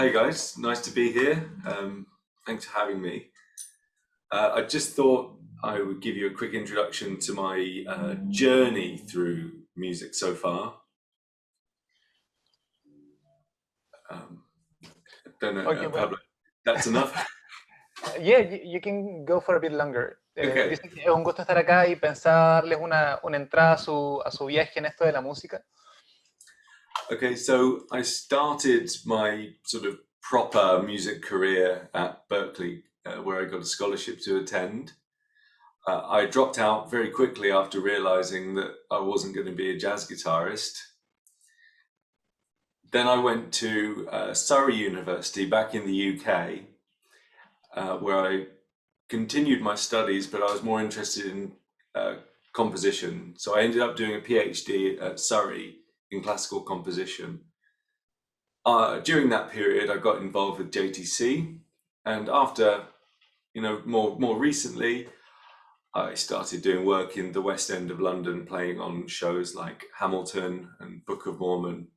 Hey guys, nice to be here. Thanks for having me. I just thought I would give you a quick introduction to my journey through music so far. Don't know, Okay, well, Pablo, that's enough? yeah, you can go for a bit longer. Okay. Dice que es un gusto estar acá y pensarles una entrada a su viaje en esto de la música. Okay, so I started my sort of proper music career at Berkeley, where I got a scholarship to attend. I dropped out very quickly after realizing that I wasn't going to be a jazz guitarist. Then I went to Surrey University back in the UK, where I continued my studies, but I was more interested in composition. So I ended up doing a PhD at Surrey in classical composition. During that period, I got involved with JTC, and after, more recently, I started doing work in the West End of London, playing on shows like Hamilton and Book of Mormon.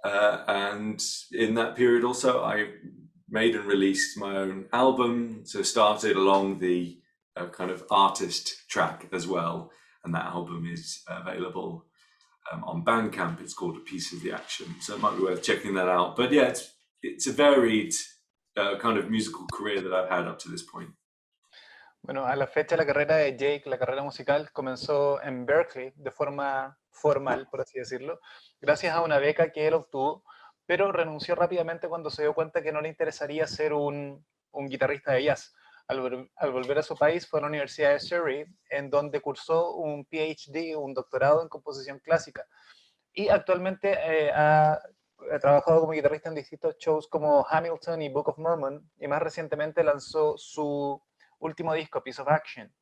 And in that period also, I made and released my own album. So started along the kind of artist track as well. And that album is available on Bandcamp. It's called A Piece of the Action. So it might be worth checking that out. But yeah, it's a varied kind of musical career that I've had up to this point. Bueno, a la fecha la carrera de Jake, la carrera musical, comenzó en Berkeley de forma formal, por así decirlo, gracias a una beca que él obtuvo, pero renunció rápidamente cuando se dio cuenta que no le interesaría ser un guitarrista de jazz. Al volver a su país fue a la Universidad de Surrey, en donde cursó un PhD, un doctorado en composición clásica. Y actualmente ha trabajado como guitarrista en distintos shows como Hamilton y Book of Mormon, y más recientemente lanzó su último disco, Piece of Action.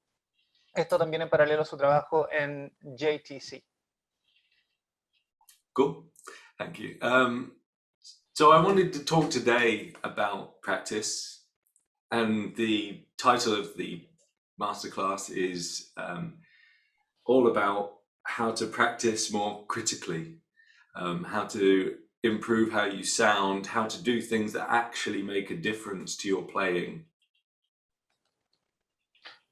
Esto también en paralelo a su trabajo en JTC. Cool, thank you. So I wanted to talk today about practice, and the title of the masterclass is all about how to practice more critically, how to improve how you sound, how to do things that actually make a difference to your playing.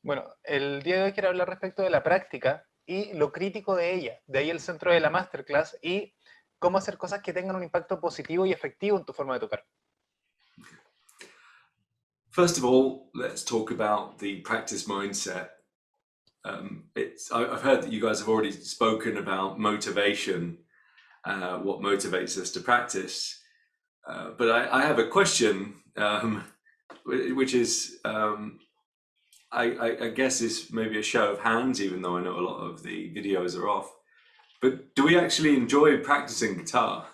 Bueno, el día de hoy quiero hablar respecto de la práctica y lo crítico de ella. De ahí el centro de la masterclass y cómo hacer cosas que tengan un impacto positivo y efectivo en tu forma de tocar. First of all, let's talk about the practice mindset. I've heard that you guys have already spoken about motivation, what motivates us to practice. But I have a question, which is, I guess is maybe a show of hands, even though I know a lot of the videos are off. But do we actually enjoy practicing guitar?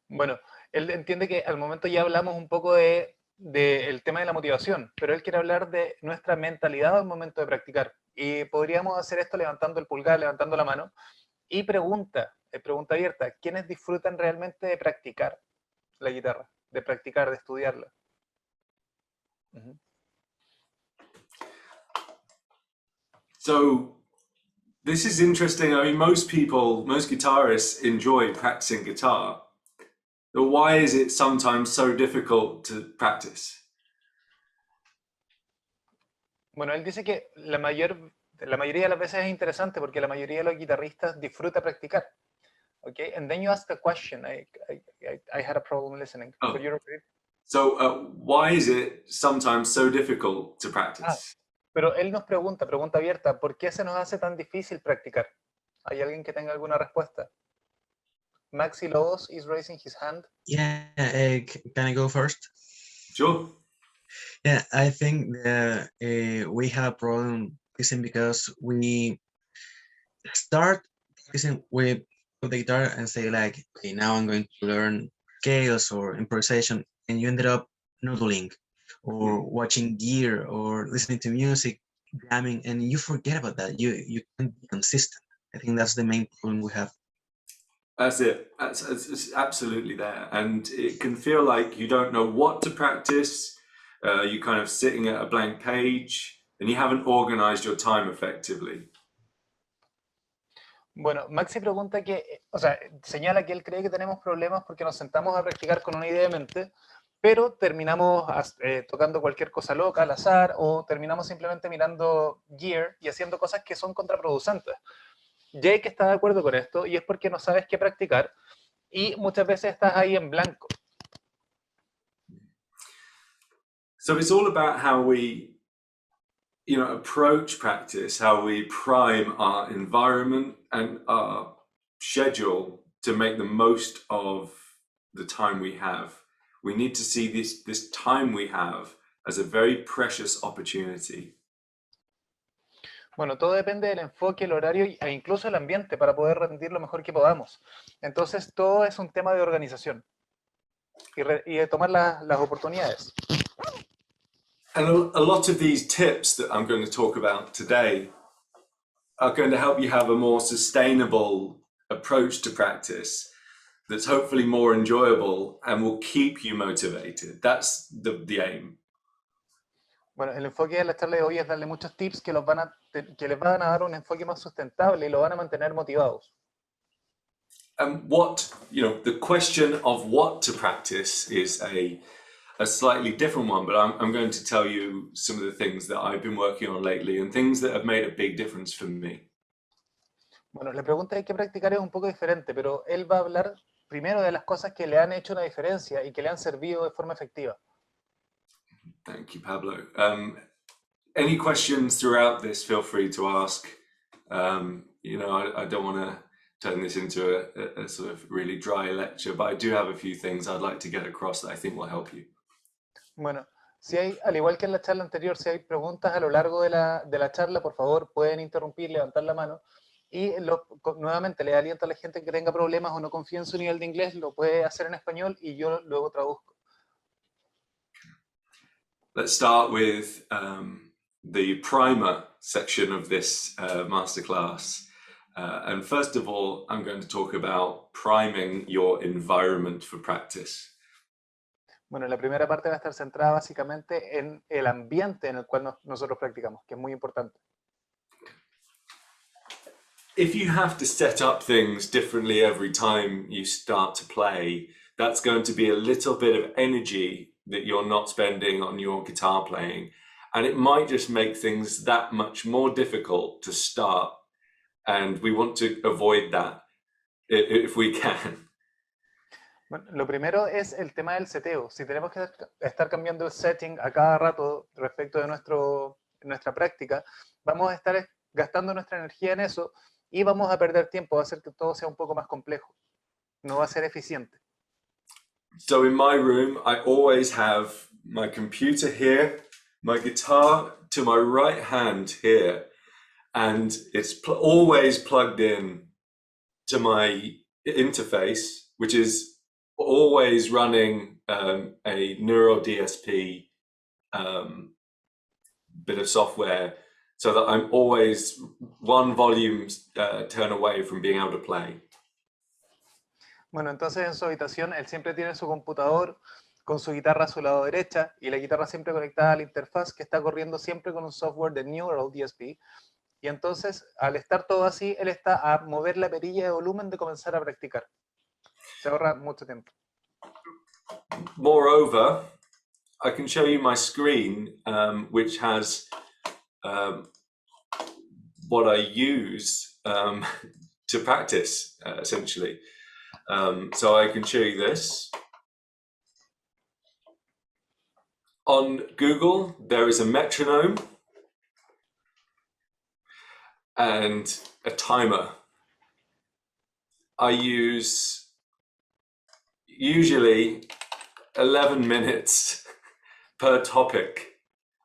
Bueno, él entiende que al momento ya hablamos un poco del tema de la motivación, pero él quiere hablar de nuestra mentalidad al momento de practicar. Y podríamos hacer esto levantando el pulgar, levantando la mano. Y pregunta abierta, ¿quiénes disfrutan realmente de practicar la guitarra? De practicar, de estudiarla. So this is interesting. I mean, most guitarists enjoy practicing guitar. But why is it sometimes so difficult to practice? Bueno, él dice que la mayoría de las veces es interesante porque la mayoría de los guitarristas disfruta practicar. Okay, and then you ask the question. I had a problem listening. Oh. Could you repeat? So why is it sometimes so difficult to practice? Pero él nos pregunta abierta, ¿por qué se nos hace tan difícil practicar? ¿Hay alguien que tenga alguna respuesta? Maxi Lobos is raising his hand. Yeah, can I go first? Sure. Yeah, I think that we have a problem because we start practicing with the guitar and say like, okay, now I'm going to learn scales or improvisation, and you ended up noodling or watching gear or listening to music, jamming, and you forget about that. You can't be consistent. I think that's the main problem we have. That's it. It's absolutely there. And it can feel like you don't know what to practice. You're kind of sitting at a blank page and you haven't organized your time effectively. Bueno, Maxi pregunta que, o sea, señala que él cree que tenemos problemas porque nos sentamos a practicar con una idea de mente, pero terminamos tocando cualquier cosa loca al azar o terminamos simplemente mirando gear y haciendo cosas que son contraproducentes. Jake está de acuerdo con esto y es porque no sabes qué practicar y muchas veces estás ahí en blanco. So it's all about how we, approach practice, how we prime our environment and our schedule to make the most of the time we have. We need to see this time we have as a very precious opportunity. Bueno, todo depende del enfoque, el horario e incluso el ambiente para poder rendir lo mejor que podamos. Entonces, todo es un tema de organización y de tomar las oportunidades. And a lot of these tips that I'm going to talk about today are going to help you have a more sustainable approach to practice that's hopefully more enjoyable and will keep you motivated. That's the aim. Bueno, el enfoque de la charla de hoy es darle muchos tips que les van a dar un enfoque más sustentable y lo van a mantener motivados. And the question of what to practice is a slightly different one, but I'm going to tell you some of the things that I've been working on lately and things that have made a big difference for me. Bueno, la pregunta de qué practicar es un poco diferente, pero él va a hablar primero de las cosas que le han hecho una diferencia y que le han servido de forma efectiva. Thank you, Pablo. Any questions throughout this, feel free to ask. I don't want to turn this into a sort of really dry lecture, but I do have a few things I'd like to get across that I think will help you. Bueno, si hay, al igual que en la charla anterior, si hay preguntas a lo largo de la charla, por favor, pueden interrumpir, levantar la mano. Y nuevamente le aliento a la gente que tenga problemas o no confíe en su nivel de inglés, lo puede hacer en español y yo luego traduzco. Let's start with the primer section of this masterclass. And first of all, I'm going to talk about priming your environment for practice. Bueno, la primera parte va a estar centrada básicamente en el ambiente en el cual nosotros practicamos, que es muy importante. If you have to set up things differently every time you start to play, that's going to be a little bit of energy that you're not spending on your guitar playing. And it might just make things that much more difficult to start. And we want to avoid that if we can. Bueno, lo primero es el tema del seteo. Si tenemos que estar cambiando el setting a cada rato respecto de nuestra práctica, vamos a estar gastando nuestra energía en eso y vamos a perder tiempo, va a hacer que todo sea un poco más complejo. No va a ser eficiente. So in my room, I always have my computer here, my guitar to my right hand here, and it's always plugged in to my interface, which is always running a Neuro DSP bit of software, so that I'm always one volume turn away from being able to play. Bueno, entonces en su habitación él siempre tiene su computador con su guitarra a su lado derecha y la guitarra siempre conectada a la interfaz que está corriendo siempre con un software de Neural DSP. Y entonces, al estar todo así, él está a mover la perilla de volumen de comenzar a practicar. Se ahorra mucho tiempo. Moreover, I can show you my screen, which has what I use to practice, essentially. So I can show you this. On Google, there is a metronome and a timer. I use usually 11 minutes per topic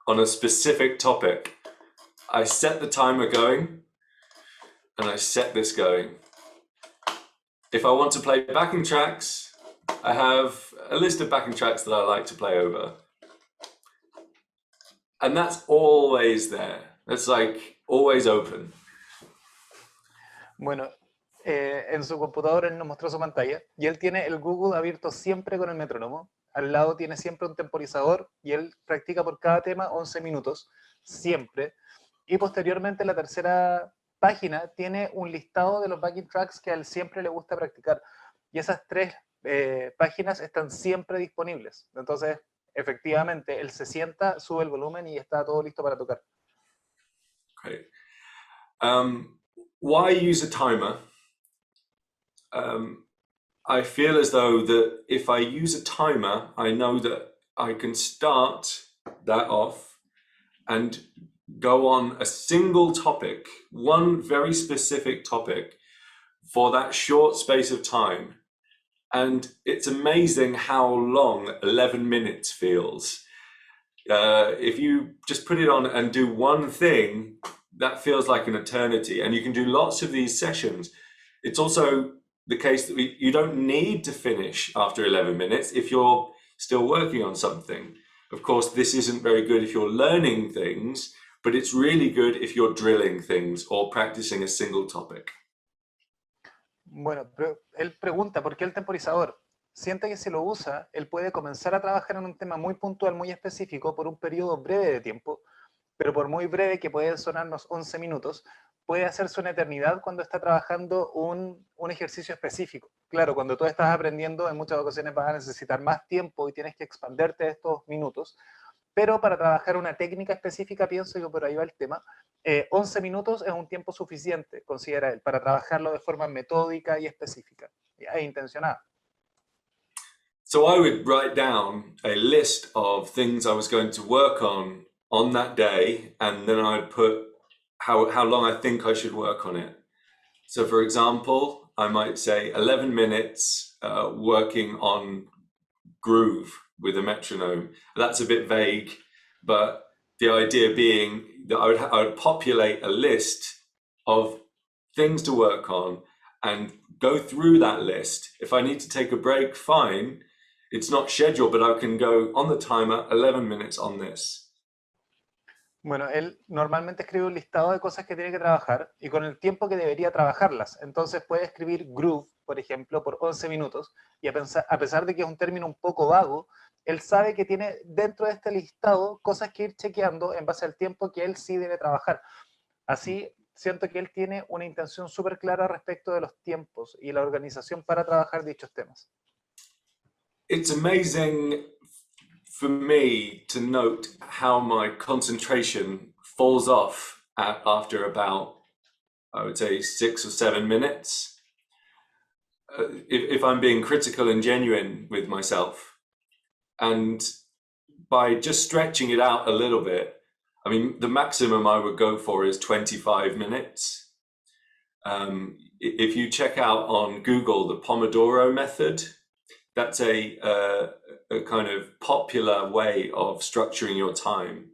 on a specific topic. I set the timer going and I set this going. If I want to play backing tracks, I have a list of backing tracks that I like to play over. And that's always there. It's like always open. Bueno, en su computador él nos mostró su pantalla y él tiene el Google abierto siempre con el metrónomo. Al lado tiene siempre un temporizador y él practica por cada tema 11 minutos, siempre. Y posteriormente la tercera página tiene un listado de los backing tracks que a él siempre le gusta practicar. Y esas 3 páginas están siempre disponibles. Entonces, efectivamente, él se sienta, sube el volumen y está todo listo para tocar. Great. Why use a timer? I feel as though that if I use a timer, I know that I can start that off and go on a single topic, one very specific topic for that short space of time. And it's amazing how long 11 minutes feels. If you just put it on and do one thing, that feels like an eternity. And you can do lots of these sessions. It's also the case that you don't need to finish after 11 minutes if you're still working on something. Of course, this isn't very good if you're learning things, but it's really good if you're drilling things or practicing a single topic. Bueno, pero él pregunta, ¿por qué el temporizador? Siente que si lo usa, él puede comenzar a trabajar en un tema muy puntual, muy específico, por un periodo breve de tiempo, pero por muy breve que pueden sonarnos 11 minutos, puede hacerse una eternidad cuando está trabajando un ejercicio específico. Claro, cuando tú estás aprendiendo, en muchas ocasiones vas a necesitar más tiempo y tienes que expanderte estos minutos, pero para trabajar una técnica específica, pienso que por ahí va el tema, 11 minutos es un tiempo suficiente, considera él, para trabajarlo de forma metódica y específica, e intencionada. So I would write down a list of things I was going to work on that day, and then I'd put how long I think I should work on it. So for example, I might say 11 minutes working on groove with a metronome. That's a bit vague, but the idea being that I would populate a list of things to work on and go through that list. If I need to take a break, fine. It's not scheduled, but I can go on the timer, 11 minutes on this. Bueno, él normalmente escribe un listado de cosas que tiene que trabajar y con el tiempo que debería trabajarlas. Entonces puede escribir groove, por ejemplo, por 11 minutos y a pesar de que es un término un poco vago, él sabe que tiene dentro de este listado cosas que ir chequeando en base al tiempo que él sí debe trabajar. Así, siento que él tiene una intención súper clara respecto de los tiempos y la organización para trabajar dichos temas. It's amazing for me to note how my concentration falls off after about, I would say, 6 or 7 minutes. If I'm being critical and genuine with myself. And by just stretching it out a little bit, I mean, the maximum I would go for is 25 minutes. If you check out on Google the Pomodoro Method, that's a kind of popular way of structuring your time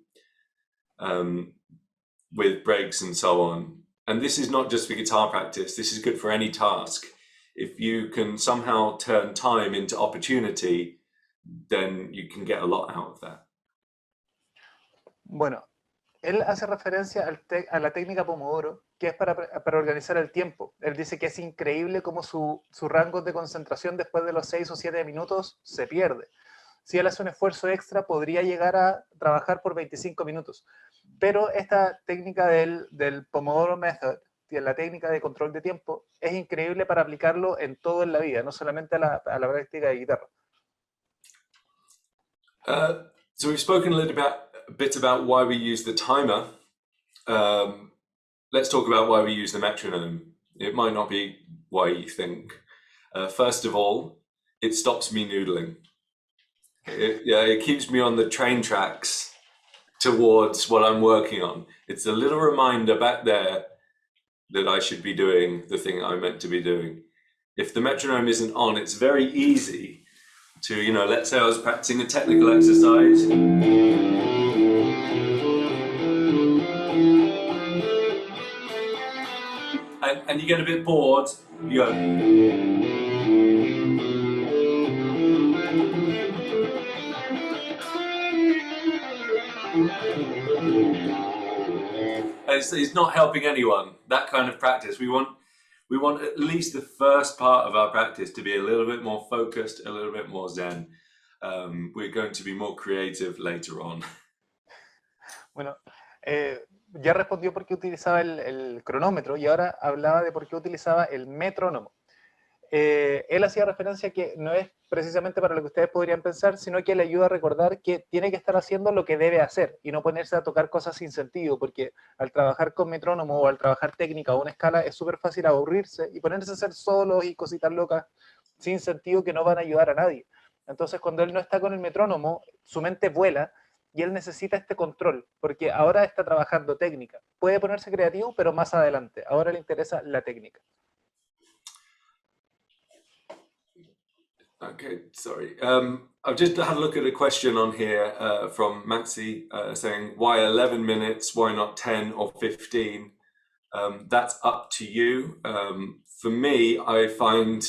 with breaks and so on. And this is not just for guitar practice, this is good for any task. If you can somehow turn time into opportunity, then you can get a lot out of that. Bueno, él hace referencia a la técnica Pomodoro, que es para organizar el tiempo. Él dice que es increíble cómo su rango de concentración después de los 6 o 7 minutos se pierde. Si él hace un esfuerzo extra, podría llegar a trabajar por 25 minutos. Pero esta técnica del Pomodoro Method, la técnica de control de tiempo, es increíble para aplicarlo en todo en la vida, no solamente a la práctica de guitarra. So we've spoken a bit about why we use the timer. Let's talk about why we use the metronome. It might not be why you think. First of all, it stops me noodling. It keeps me on the train tracks towards what I'm working on. It's a little reminder back there that I should be doing the thing I'm meant to be doing. If the metronome isn't on, it's very easy to, let's say I was practicing a technical exercise. And you get a bit bored, you go. It's not helping anyone, that kind of practice. We want at least the first part of our practice to be a little bit more focused, a little bit more zen. We're going to be more creative later on. Bueno, Ya respondió por qué utilizaba el cronómetro y ahora hablaba de por qué utilizaba el metrónomo. Él hacía referencia a que no es precisamente para lo que ustedes podrían pensar, sino que le ayuda a recordar que tiene que estar haciendo lo que debe hacer y no ponerse a tocar cosas sin sentido, porque al trabajar con metrónomo o al trabajar técnica o una escala es súper fácil aburrirse y ponerse a hacer solos y cositas locas sin sentido que no van a ayudar a nadie. Entonces, cuando él no está con el metrónomo, su mente vuela y él necesita este control, porque ahora está trabajando técnica. Puede ponerse creativo, pero más adelante. Ahora le interesa la técnica. Okay, sorry. I've just had a look at a question on here from Maxi saying, why 11 minutes? Why not 10 or 15? That's up to you. For me, I find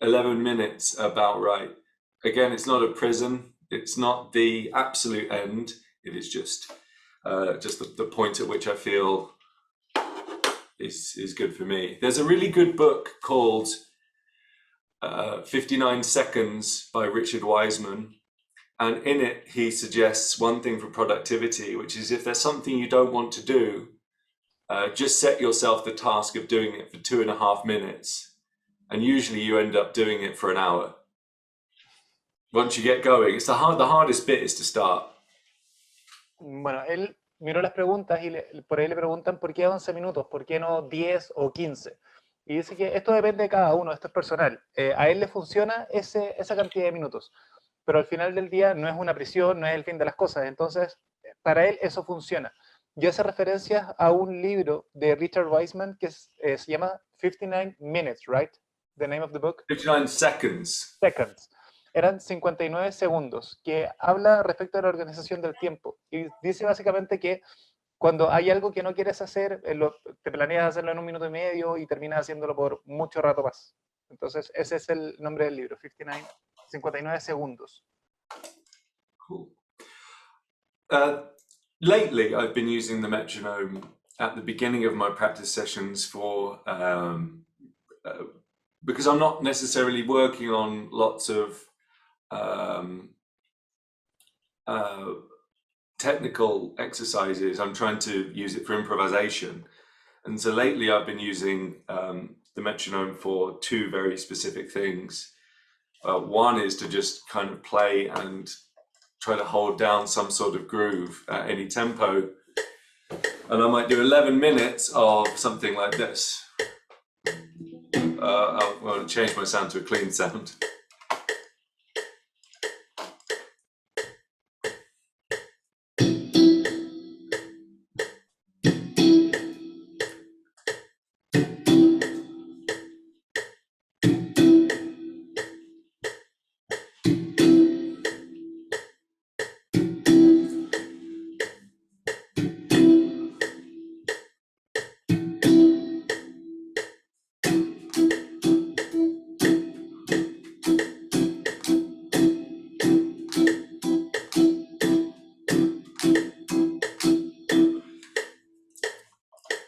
11 minutes about right. Again, it's not a prison. It's not the absolute end. It is just the point at which I feel is good for me. There's a really good book called 59 Seconds by Richard Wiseman. And in it, he suggests one thing for productivity, which is if there's something you don't want to do, just set yourself the task of doing it for 2.5 minutes. And usually you end up doing it for an hour. Once you get going, it's the hardest bit is to start. Bueno, él miró las preguntas y por ahí le preguntan por qué 11 minutos, por qué no 10 o 15. Y dice que esto depende de cada uno, esto es personal. A él le funciona esa cantidad de minutos, pero al final del día no es una prisión, no es el fin de las cosas. Entonces, para él eso funciona. Yo hace referencia a un libro de Richard Wiseman que se llama 59 Minutes, right? The name of the book. 59 Seconds. Seconds. Eran 59 segundos, que habla respecto a la organización del tiempo. Y dice básicamente que cuando hay algo que no quieres hacer, te planeas hacerlo en 1 minuto y medio y terminas haciéndolo por mucho rato más. Entonces, ese es el nombre del libro, 59 segundos. Cool. Lately, I've been using the metronome at the beginning of my practice sessions for because I'm not necessarily working on lots of technical exercises. I'm trying to use it for improvisation. And so lately I've been using the metronome for 2 very specific things. One is to just kind of play and try to hold down some sort of groove at any tempo. And I might do 11 minutes of something like this. I'll change my sound to a clean sound.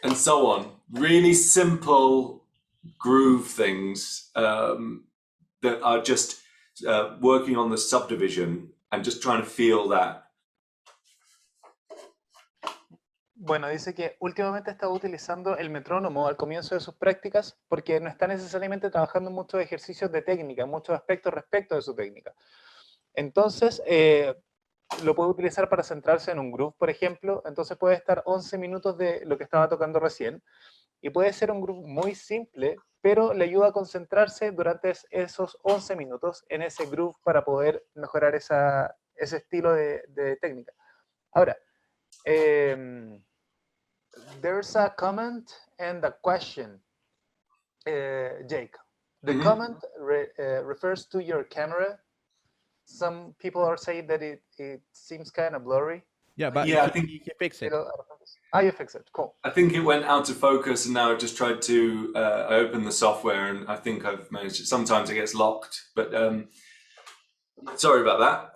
And so on. Really simple groove things that are just working on the subdivision and just trying to feel that. Bueno, dice que últimamente estaba utilizando el metrónomo al comienzo de sus prácticas porque no está necesariamente trabajando en muchos ejercicios de técnica, en muchos aspectos respecto de su técnica. Entonces, lo puede utilizar para centrarse en un groove, por ejemplo. Entonces puede estar 11 minutos de lo que estaba tocando recién. Y puede ser un groove muy simple, pero le ayuda a concentrarse durante esos 11 minutos en ese groove para poder mejorar ese estilo de técnica. Ahora, there's a comment and a question, Jake. The comment refers to your camera. Some people are saying that it seems kind of blurry. Yeah, but I think he fixed it. You fix it. Cool. I think it went out of focus, and now I've just tried to. I opened the software, and I think I've managed it. Sometimes it gets locked, but sorry about that.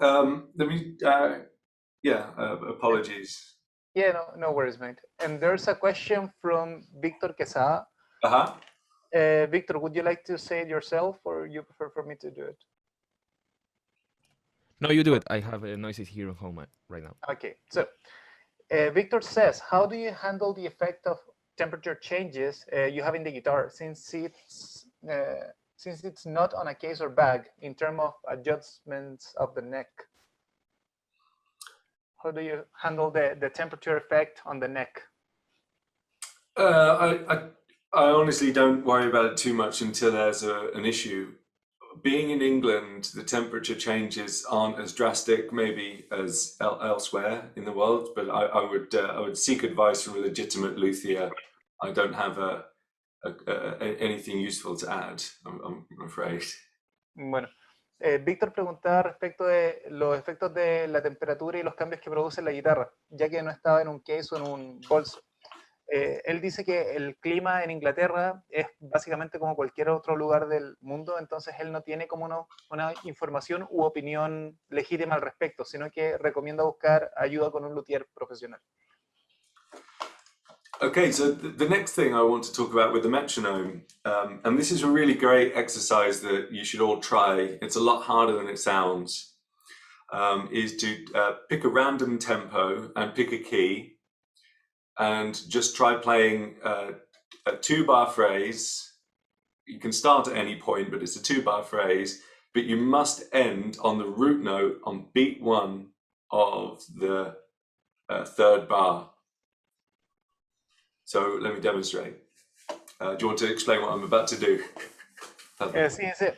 Let me. Apologies. Yeah, no worries, mate. And there's a question from Victor Quesada. Victor, would you like to say it yourself, or you prefer for me to do it? No, you do it. I have noises here at home right now. Okay, so Victor says, how do you handle the effect of temperature changes you have in the guitar since it's not on a case or bag in terms of adjustments of the neck? How do you handle the temperature effect on the neck? I honestly don't worry about it too much until there's an issue. Being in England, the temperature changes aren't as drastic maybe as elsewhere in the world, but I would seek advice from a legitimate luthier. I don't have anything useful to add, I'm afraid. Bueno, Víctor preguntaba respecto de los efectos de la temperatura y los cambios que produce la guitarra, ya que no estaba en un case o en un bolso. Él dice que el clima en Inglaterra es básicamente como cualquier otro lugar del mundo, entonces él no tiene como una información u opinión legítima al respecto, sino que recomienda buscar ayuda con un luthier profesional. Okay, so the next thing I want to talk about with the metronome, and this is a really great exercise that you should all try, it's a lot harder than it sounds, is to pick a random tempo and pick a key, and just try playing a 2-bar phrase. You can start at any point, but it's a 2-bar phrase, but you must end on the root note on beat 1 of the 3rd bar. So let me demonstrate. Do you want to explain what I'm about to do? Sí, dice,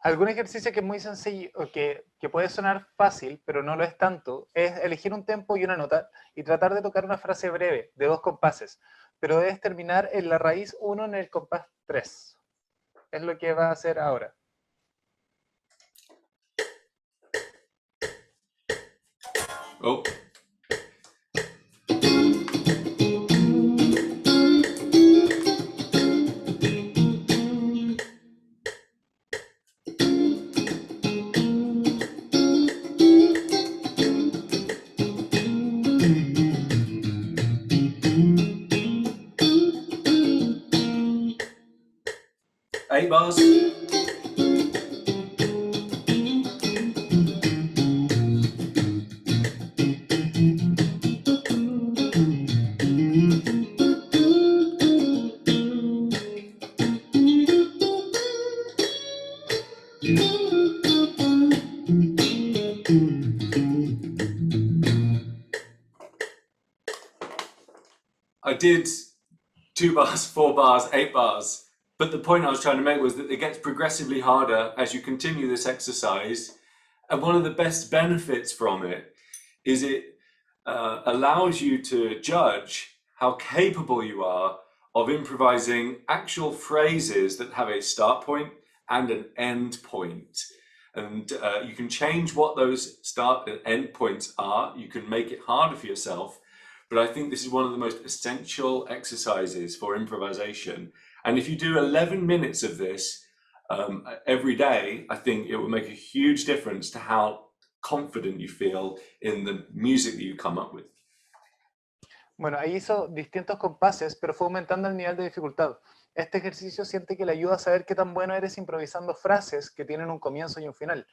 algún ejercicio que es muy sencillo, que puede sonar fácil, pero no lo es tanto, es elegir un tempo y una nota y tratar de tocar una frase breve de 2 compases, pero debes terminar en la raíz 1 en el compás 3. Es lo que va a hacer ahora. Oh. Eight bars. I did 2 bars, 4 bars, 8 bars. But the point I was trying to make was that it gets progressively harder as you continue this exercise. And one of the best benefits from it is it allows you to judge how capable you are of improvising actual phrases that have a start point and an end point. And you can change what those start and end points are. You can make it harder for yourself. But I think this is one of the most essential exercises for improvisation. And if you do 11 minutes of this every day, I think it will make a huge difference to how confident you feel in the music that you come up with. Bueno, ahí hizo distintos compases, pero fue aumentando el nivel de dificultad. Este ejercicio siente que le ayuda a saber qué tan bueno eres improvisando frases que tienen un comienzo y un final.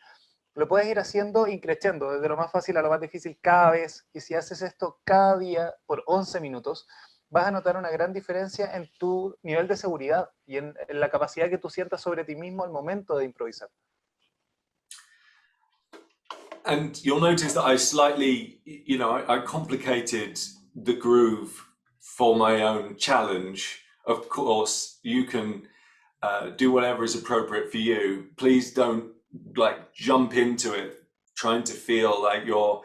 Lo puedes ir haciendo increciendo, desde lo más fácil a lo más difícil cada vez, y si haces esto cada día por 11 minutos, vas a notar una gran diferencia en tu nivel de seguridad y en la capacidad que tú sientas sobre ti mismo al momento de improvisar. And you'll notice that I slightly, I complicated the groove for my own challenge. Of course, you can do whatever is appropriate for you. Please don't jump into it trying to feel like you're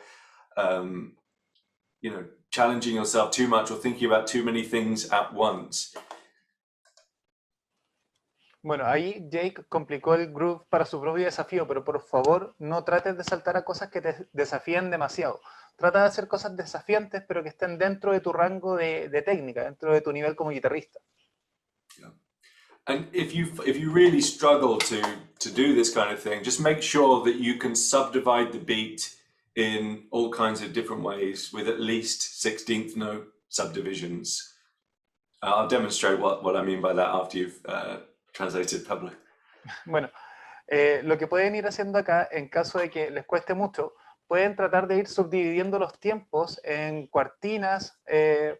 challenging yourself too much or thinking about too many things at once. Bueno, ahí Jake complicó el groove para su propio desafío, pero por favor no trates de saltar a cosas que te desafíen demasiado. Trata de hacer cosas desafiantes, pero que estén dentro de tu rango de técnica, dentro de tu nivel como guitarrista. Yeah. And if you really struggle to do this kind of thing, just make sure that you can subdivide the beat in all kinds of different ways with at least 16th note subdivisions. I'll demonstrate what I mean by that after you've translated Pablo. Bueno, lo que pueden ir haciendo acá, en caso de que les cueste mucho, pueden tratar de ir subdividiendo los tiempos en cuartinas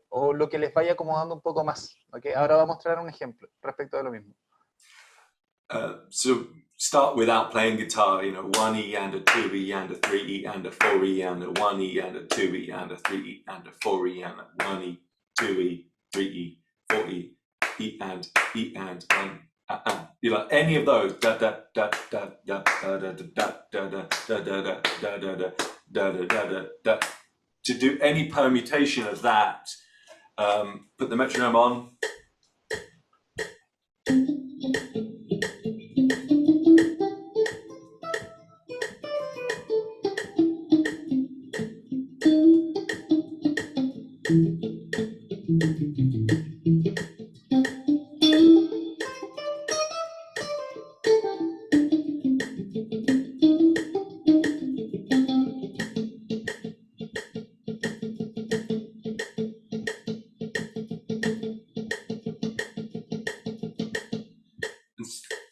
o lo que les vaya acomodando un poco más. ¿Okay? Ahora voy a mostrar un ejemplo respecto de lo mismo. So start without playing guitar, 1E and a 2E and a 3E and a 4E and a 1E and a 2E and a 3E and a 4E and a 1E, 2E, 3E, 4E, E and 1. Any of those da da da da da da da da da da da da da da da da. To do any permutation of that, put the metronome on.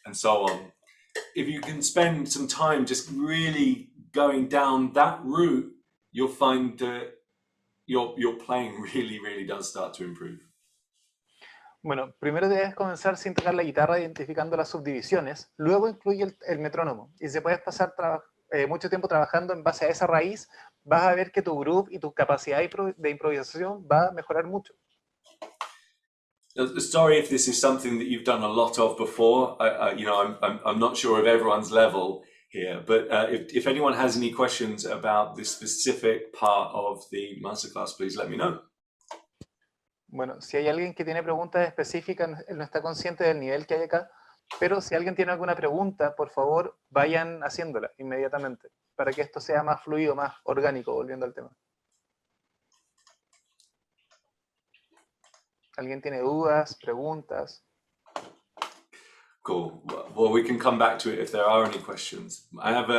And so on. If you can spend some time just really going down that route, you'll find that your playing really does start to improve. Bueno, primero debes comenzar sin tocar la guitarra, identificando las subdivisiones. Luego incluye el metrónomo. Y si puedes pasar mucho tiempo trabajando en base a esa raíz, vas a ver que tu groove y tu capacidad de improvisación va a mejorar mucho. Sorry if this is something that you've done a lot of before. I'm not sure of everyone's level here, but if anyone has any questions about this specific part of the masterclass, please let me know. Bueno, si hay alguien que tiene preguntas específicas, él no está consciente del nivel que hay acá, pero si alguien tiene alguna pregunta, por favor, vayan haciéndola inmediatamente, para que esto sea más fluido, más orgánico, volviendo al tema. ¿Alguien tiene dudas, preguntas? Cool. Well, we can come back to it if there are any questions. I have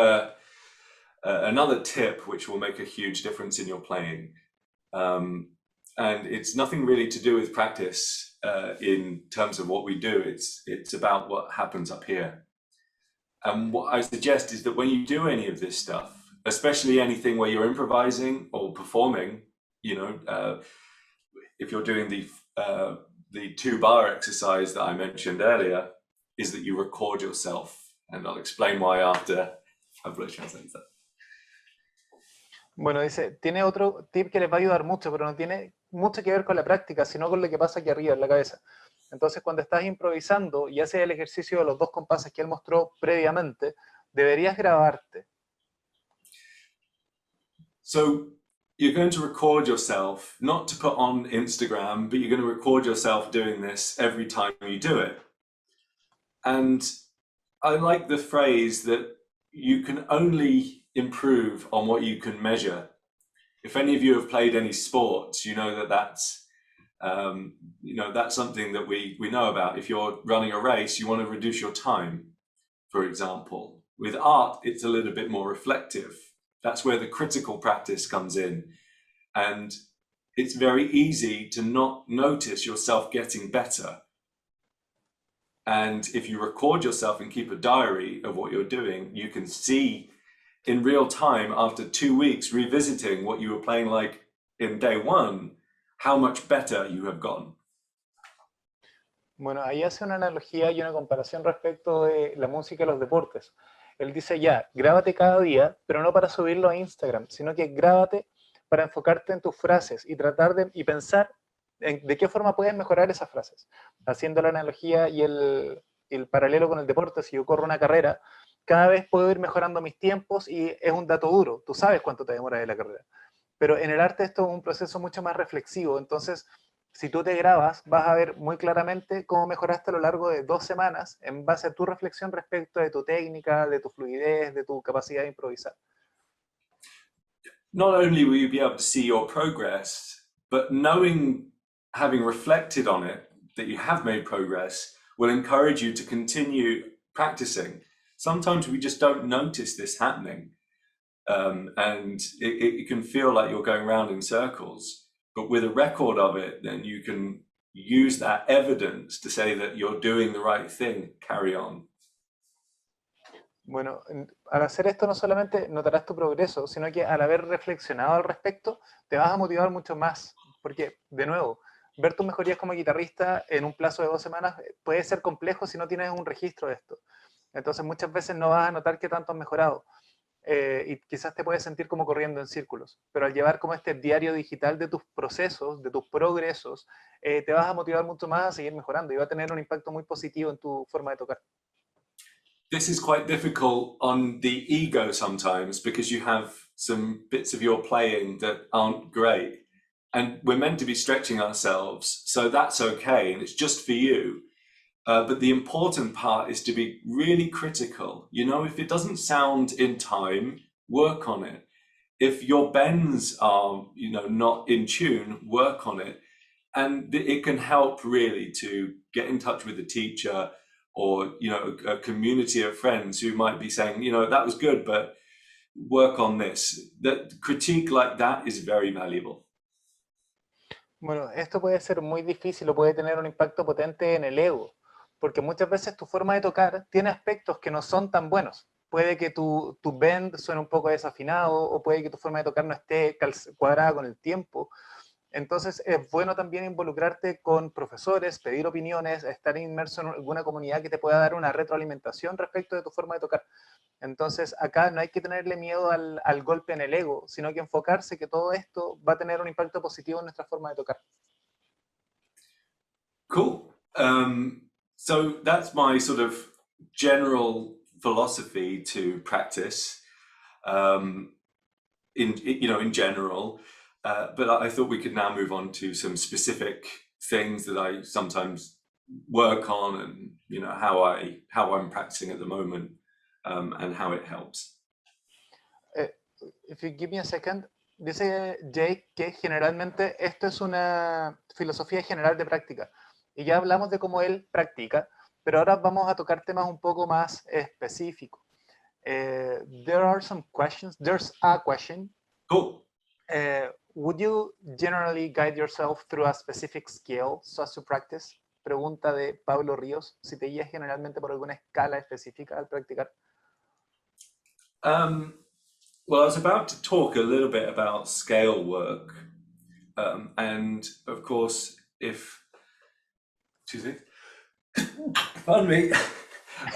another tip which will make a huge difference in your playing. And it's nothing really to do with practice in terms of what we do. It's about what happens up here. And what I suggest is that when you do any of this stuff, especially anything where you're improvising or performing, if you're doing the 2-bar exercise that I mentioned earlier, is that you record yourself. And I'll explain why after Pablo translates that. Bueno, dice, tiene otro tip que les va a ayudar mucho, pero no tiene mucho que ver con la práctica, sino con lo que pasa aquí arriba en la cabeza. Entonces, cuando estás improvisando y haces el ejercicio de los 2 compases que él mostró previamente, deberías grabarte. So you're going to record yourself, not to put on Instagram, but you're going to record yourself doing this every time you do it. And I like the phrase that you can only improve on what you can measure. If any of you have played any sports, you know that's something that we know about. If you're running a race, you want to reduce your time, for example. With art, it's a little bit more reflective. That's where the critical practice comes in. And it's very easy to not notice yourself getting better. And if you record yourself and keep a diary of what you're doing, you can see in real time after 2 weeks revisiting what you were playing like in day 1, how much better you have gotten. Bueno, ahí hace una analogía y una comparación respecto de la música y los deportes. Él dice ya, grábate cada día, pero no para subirlo a Instagram, sino que grábate para enfocarte en tus frases y tratar de pensar de qué forma puedes mejorar esas frases. Haciendo la analogía y el paralelo con el deporte, si yo corro una carrera, cada vez puedo ir mejorando mis tiempos y es un dato duro, tú sabes cuánto te demora de la carrera. Pero en el arte esto es un proceso mucho más reflexivo, entonces si tú te grabas vas a ver muy claramente cómo mejoraste a lo largo de 2 semanas en base a tu reflexión respecto de tu técnica, de tu fluidez, de tu capacidad de improvisar. Not only will you be able to see your progress, but knowing, having reflected on it, that you have made progress will encourage you to continue practicing. Sometimes we just don't notice this happening. And it can feel like you're going around in circles. But with a record of it, then you can use that evidence to say that you're doing the right thing, carry on. Bueno, al hacer esto no solamente notarás tu progreso, sino que al haber reflexionado al respecto, te vas a motivar mucho más. Porque, de nuevo, ver tus mejorías como guitarrista en un plazo de 2 semanas puede ser complejo si no tienes un registro de esto. Entonces muchas veces no vas a notar qué tanto has mejorado. Y quizás te puedes sentir como corriendo en círculos. Pero al llevar como este diario digital de tus procesos, de tus progresos, te vas a motivar mucho más a seguir mejorando y va a tener un impacto muy positivo en tu forma de tocar. This is quite difficult on the ego sometimes because you have some bits of your playing that aren't great. And we're meant to be stretching ourselves, so that's okay, and it's just for you. But the important part is to be really critical. You know, if it doesn't sound in time, work on it. If your bends are, you know, not in tune, work on it. And it can help really to get in touch with a teacher or, you know, a community of friends who might be saying, you know, that was good, but work on this. That critique like that is very valuable. Bueno, esto puede ser muy difícil o puede tener un impacto potente en el ego, porque muchas veces tu forma de tocar tiene aspectos que no son tan buenos. Puede que tu bend suene un poco desafinado o puede que tu forma de tocar no esté cuadrada con el tiempo. Entonces es bueno también involucrarte con profesores, pedir opiniones, estar inmerso en alguna comunidad que te pueda dar una retroalimentación respecto de tu forma de tocar. Entonces acá no hay que tenerle miedo al golpe en el ego, sino que enfocarse que todo esto va a tener un impacto positivo en nuestra forma de tocar. Cool. So that's my sort of general philosophy to practice, in general. But I thought we could now move on to some specific things that I sometimes work on, and you know how I'm practicing at the moment, and how it helps. If you give me a second, dice Jake que generalmente esto es una filosofía general de práctica. Y ya hablamos de cómo él practica, pero ahora vamos a tocar temas un poco más específicos. There are some questions. There's a question. Cool. Would you generally guide yourself through a specific scale so as to practice? Pregunta de Pablo Ríos. Si te guías generalmente por alguna escala específica al practicar. Well, I was about to talk a little bit about scale work, and of course, pardon me,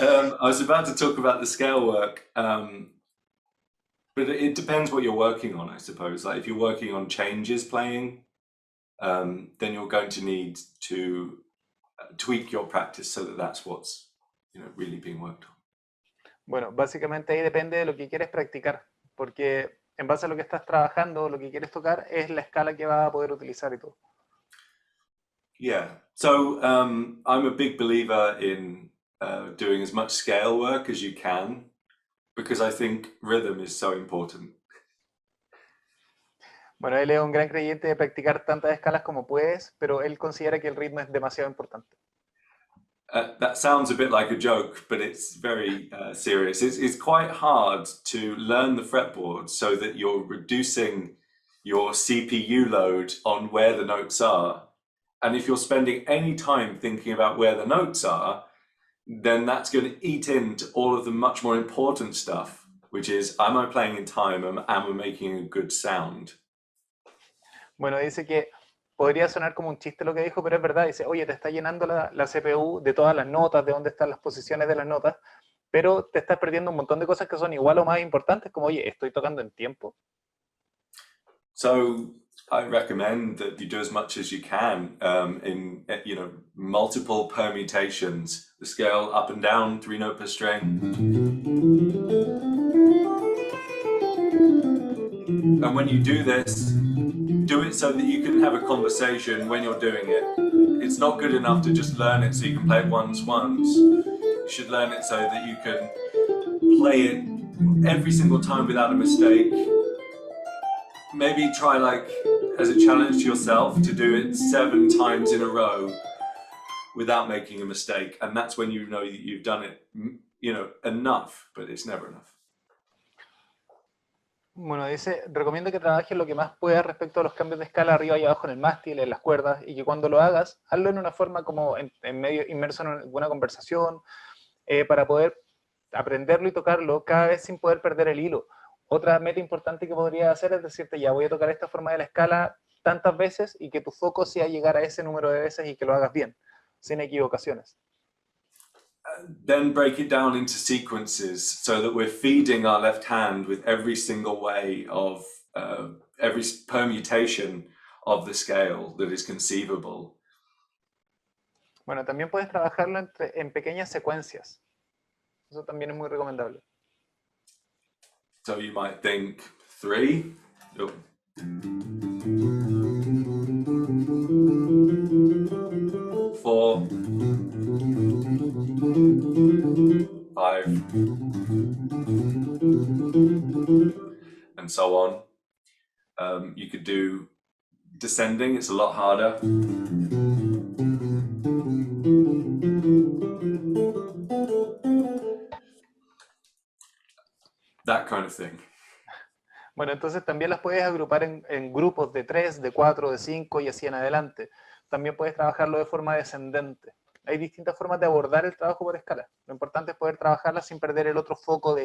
I was about to talk about the scale work, but it depends what you're working on, I suppose. Like if you're working on changes playing, then you're going to need to tweak your practice so that that's what's, you know, really being worked on. Bueno, básicamente ahí depende de lo que quieres practicar, porque en base a lo que estás trabajando, lo que quieres tocar, es la escala que vas a poder utilizar y todo. Yeah, so I'm a big believer in doing as much scale work as you can, because I think rhythm is so important. Bueno, él es un gran creyente de practicar tantas escalas como puedes, pero él considera que el ritmo es demasiado importante. That sounds a bit like a joke, but it's very serious. It's quite hard to learn the fretboard so that you're reducing your CPU load on where the notes are. And if you're spending any time thinking about where the notes are, then that's going to eat into all of the much more important stuff, which is, am I playing in time? Am I making a good sound? Bueno, dice que podría sonar como un chiste lo que dijo, pero es verdad. Dice, oye, te está llenando la CPU de todas las notas, de dónde están las posiciones de las notas, pero te estás perdiendo un montón de cosas que son igual o más importantes, como, oye, estoy tocando en tiempo. So I recommend that you do as much as you can in, you know, multiple permutations, the scale up and down, 3-note per string. And when you do this, do it so that you can have a conversation when you're doing it. It's not good enough to just learn it so you can play it once. You should learn it so that you can play it every single time without a mistake. Maybe try, like, as a challenge to yourself, to do it 7 times in a row without making a mistake. And that's when you know that you've done it, you know, enough, but it's never enough. Bueno, dice, recomiendo que trabajes lo que más puedas respecto a los cambios de escala arriba y abajo en el mástil, en las cuerdas, y que cuando lo hagas, hazlo en una forma como en medio inmerso en alguna conversación, para poder aprenderlo y tocarlo cada vez sin poder perder el hilo. Otra meta importante que podría hacer es decirte, ya voy a tocar esta forma de la escala tantas veces y que tu foco sea llegar a ese número de veces y que lo hagas bien, sin equivocaciones. Then break it down into sequences so that we're feeding our left hand with every single way of every permutation of the scale that is conceivable. Bueno, también puedes trabajarlo en pequeñas secuencias. Eso también es muy recomendable. So you might think 3, 4, 5, and so on. You could do descending, it's a lot harder. That kind of thing. Bueno, entonces también las puedes agrupar en grupos de 3, de 4, de 5 y así en adelante. También puedes trabajarlo de forma descendente. Hay distintas formas de abordar el trabajo por escala. Lo importante es poder trabajarla sin perder el otro foco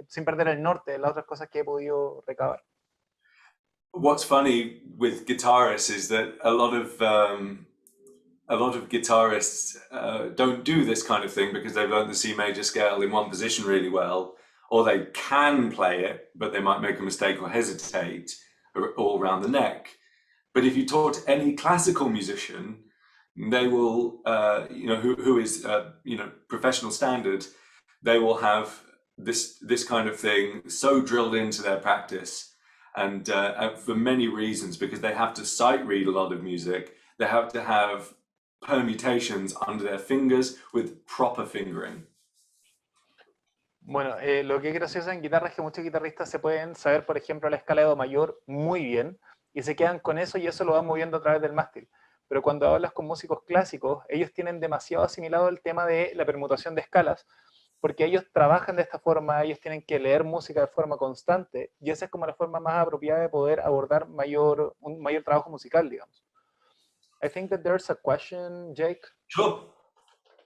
sin perder el norte de las otras cosas que he podido recabar. What's funny with guitarists is that a lot of guitarists don't do this kind of thing because they've learned the C major scale in one position really well, or they can play it, but they might make a mistake or hesitate all around the neck. But if you talk to any classical musician, they will, who is, professional standard, they will have this kind of thing so drilled into their practice, and for many reasons, because they have to sight read a lot of music, they have to have permutations under their fingers with proper fingering. Bueno, lo que es gracioso en guitarra es que muchos guitarristas se pueden saber, por ejemplo, la escala de do mayor muy bien y se quedan con eso y eso lo van moviendo a través del mástil. Pero cuando hablas con músicos clásicos, ellos tienen demasiado asimilado el tema de la permutación de escalas, porque ellos trabajan de esta forma, ellos tienen que leer música de forma constante y esa es como la forma más apropiada de poder abordar un mayor trabajo musical, digamos. I think that there's a question, Jake. Sure.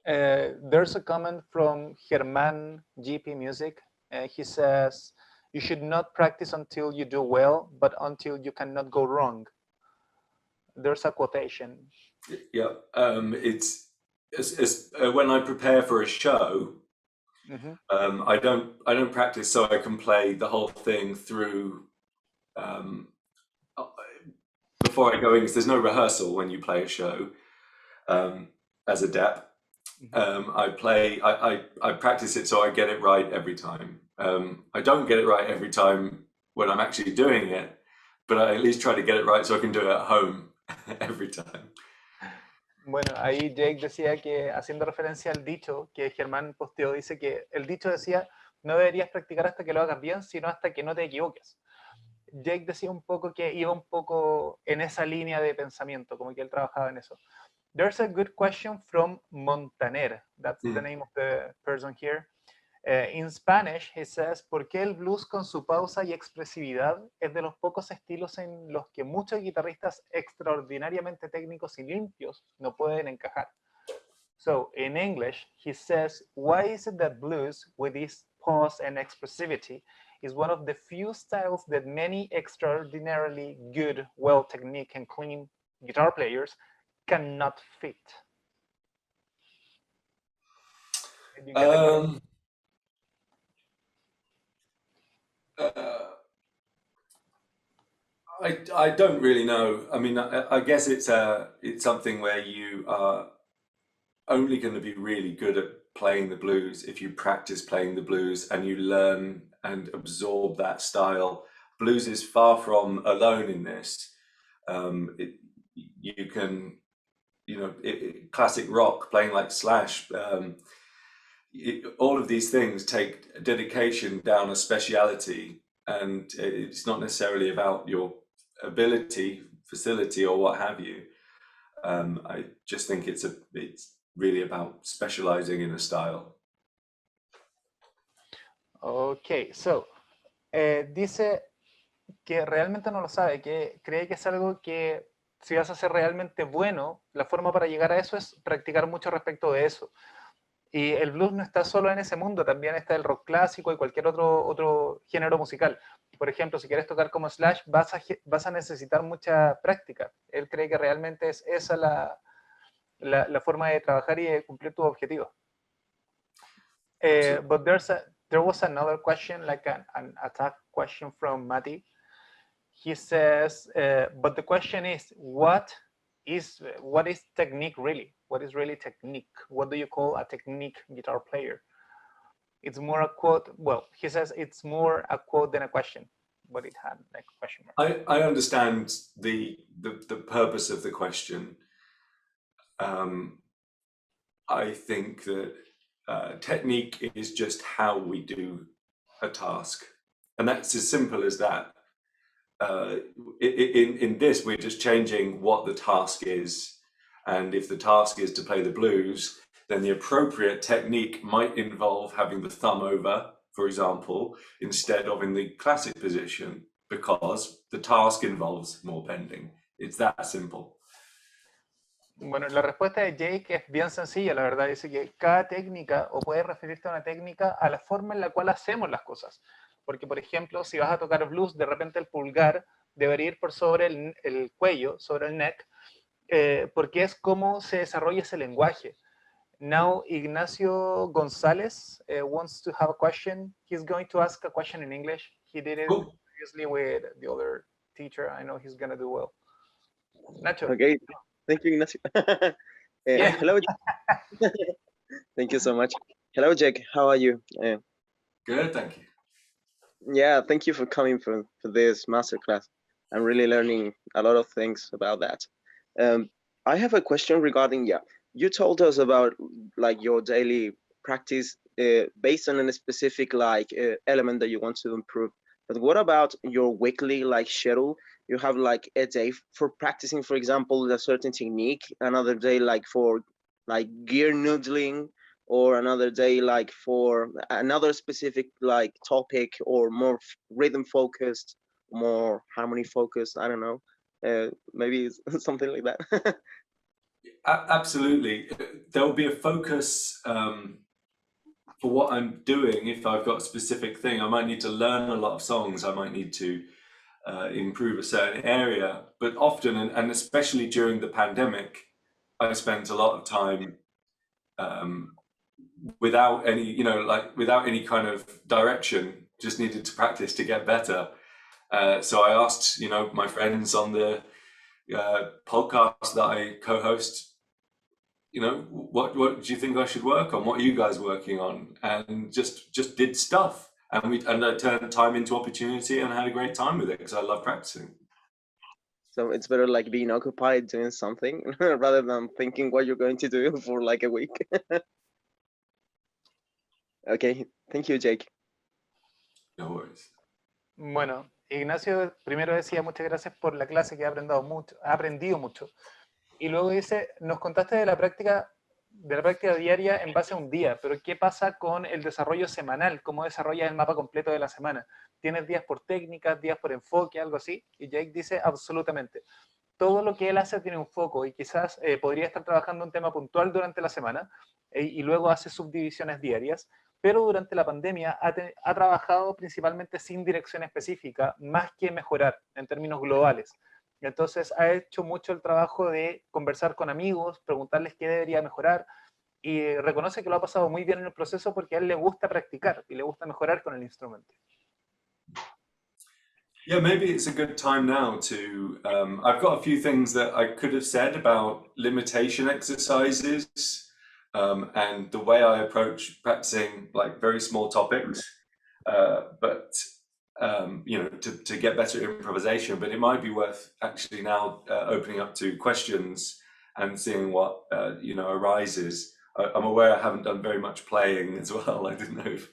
There's a comment from Germán GP Music. He says, you should not practice until you do well, but until you cannot go wrong. There's a quotation. Yeah, it's when I prepare for a show, I don't practice so I can play the whole thing through before I go in, because there's no rehearsal when you play a show as a dep. I practice it so I get it right every time. I don't get it right every time when I'm actually doing it, but I at least try to get it right so I can do it at home every time. Bueno, ahí Jake decía que, haciendo referencia al dicho que Germán posteó, dice que el dicho decía, no deberías practicar hasta que lo hagas bien, sino hasta que no te equivoques. Jake decía un poco que iba un poco en esa línea de pensamiento, como que él trabajaba en eso. There's a good question from Montaner. That's the name of the person here. In Spanish, he says, ¿por qué el blues con su pausa y expresividad es de los pocos estilos en los que muchos guitarristas extraordinariamente técnicos y limpios no pueden encajar? So, in English, he says, why is it that blues, with its pause and expressivity, is one of the few styles that many extraordinarily good, well-technique and clean guitar players cannot fit? I don't really know. I mean, I guess it's something where you are only going to be really good at playing the blues if you practice playing the blues and you learn and absorb that style. Blues is far from alone in this. You can, classic rock, playing like Slash, all of these things take dedication down a speciality, and it's not necessarily about your ability, facility, or what have you. I just think it's really about specializing in a style. Ok, so, dice que realmente no lo sabe, que cree que es algo que si vas a ser realmente bueno, la forma para llegar a eso es practicar mucho respecto de eso. Y el blues no está solo en ese mundo, también está el rock clásico y cualquier otro género musical. Por ejemplo, si quieres tocar como Slash, vas a necesitar mucha práctica. Él cree que realmente es esa la forma de trabajar y de cumplir tus objetivos. But there was another question, like an attack question from Mati. He says, but the question is, what is technique really? What is really technique? What do you call a technique guitar player? It's more a quote. Well, he says it's more a quote than a question, but it had like a question mark. I understand the purpose of the question. I think that technique is just how we do a task, and that's as simple as that. In this, we're just changing what the task is, and if the task is to play the blues, then the appropriate technique might involve having the thumb over, for example, instead of in the classic position, because the task involves more bending. It's that simple. Bueno, la respuesta de Jake es bien sencilla, la verdad. Dice que cada técnica, o puedes referirte a una técnica, a la forma en la cual hacemos las cosas. Porque, por ejemplo, si vas a tocar blues, de repente el pulgar debería ir por sobre el cuello, sobre el neck, porque es como se desarrolla ese lenguaje. Now, Ignacio Gonzalez wants to have a question. He's going to ask a question in English. He did it previously with the other teacher. I know he's going to do well. Nacho. Okay, thank you, Ignacio. Yeah. Hello. Thank you so much. Hello, Jack. How are you? Good, thank you. Yeah, thank you for coming for this masterclass. I'm really learning a lot of things about that. I have a question regarding, you told us about like your daily practice based on a specific like element that you want to improve. But what about your weekly like schedule? You have like a day for practicing, for example, a certain technique, another day like for like gear noodling, or another day like for another specific like topic, or more rhythm focused, more harmony focused, I don't know, maybe something like that. Absolutely. There'll be a focus for what I'm doing. If I've got a specific thing, I might need to learn a lot of songs, I might need to improve a certain area, but often, and especially during the pandemic, I spent a lot of time without any, without any kind of direction, just needed to practice to get better. So I asked, my friends on the podcast that I co-host, what do you think I should work on? What are you guys working on? And just did stuff, and I turned time into opportunity and had a great time with it because I love practicing. So it's better like being occupied doing something rather than thinking what you're going to do for like a week. Okay, thank you, Jake. No worries. Bueno, Ignacio primero decía muchas gracias por la clase, que ha aprendido mucho. Y luego dice, nos contaste de la práctica diaria en base a un día, pero ¿qué pasa con el desarrollo semanal? ¿Cómo desarrollas el mapa completo de la semana? ¿Tienes días por técnicas, días por enfoque, algo así? Y Jake dice, absolutamente. Todo lo que él hace tiene un foco y quizás podría estar trabajando un tema puntual durante la semana y luego hace subdivisiones diarias, pero durante la pandemia ha trabajado principalmente sin dirección específica, más que mejorar en términos globales. Entonces ha hecho mucho el trabajo de conversar con amigos, preguntarles qué debería mejorar, y reconoce que lo ha pasado muy bien en el proceso porque a él le gusta practicar y le gusta mejorar con el instrumento. Yeah, maybe it's a good time now to, I've got a few things that I could have said about limitation exercises and the way I approach practicing like very small topics, but to get better at improvisation. But it might be worth actually now opening up to questions and seeing what arises. I'm aware I haven't done very much playing as well. I didn't know if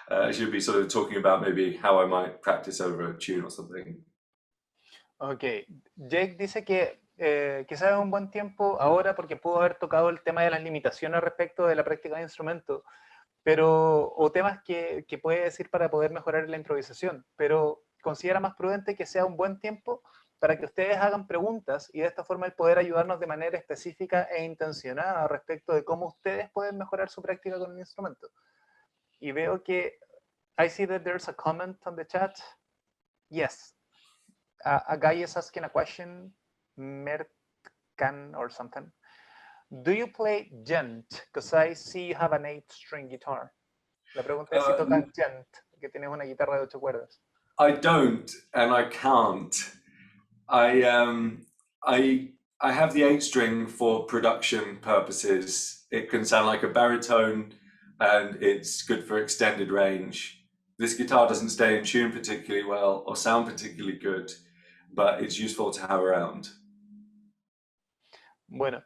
I should be sort of talking about maybe how I might practice over a tune or something. Ok, Jake dice que quizás es un buen tiempo ahora porque pudo haber tocado el tema de las limitaciones respecto de la práctica de instrumento, o temas que puede decir para poder mejorar la improvisación, pero considera más prudente que sea un buen tiempo para que ustedes hagan preguntas y de esta forma el poder ayudarnos de manera específica e intencionada respecto de cómo ustedes pueden mejorar su práctica con el instrumento. Y veo que I see that there's a comment on the chat. Yes, a guy is asking a question, Mertkan or something. Do you play gent? Because I see you have an 8-string guitar. La pregunta es si tocas gent, que tienes una guitarra de 8 cuerdas. I don't, and I can't. I have the 8-string for production purposes. It can sound like a baritone, and it's good for extended range. This guitar doesn't stay in tune particularly well or sound particularly good, but it's useful to have around. Bueno,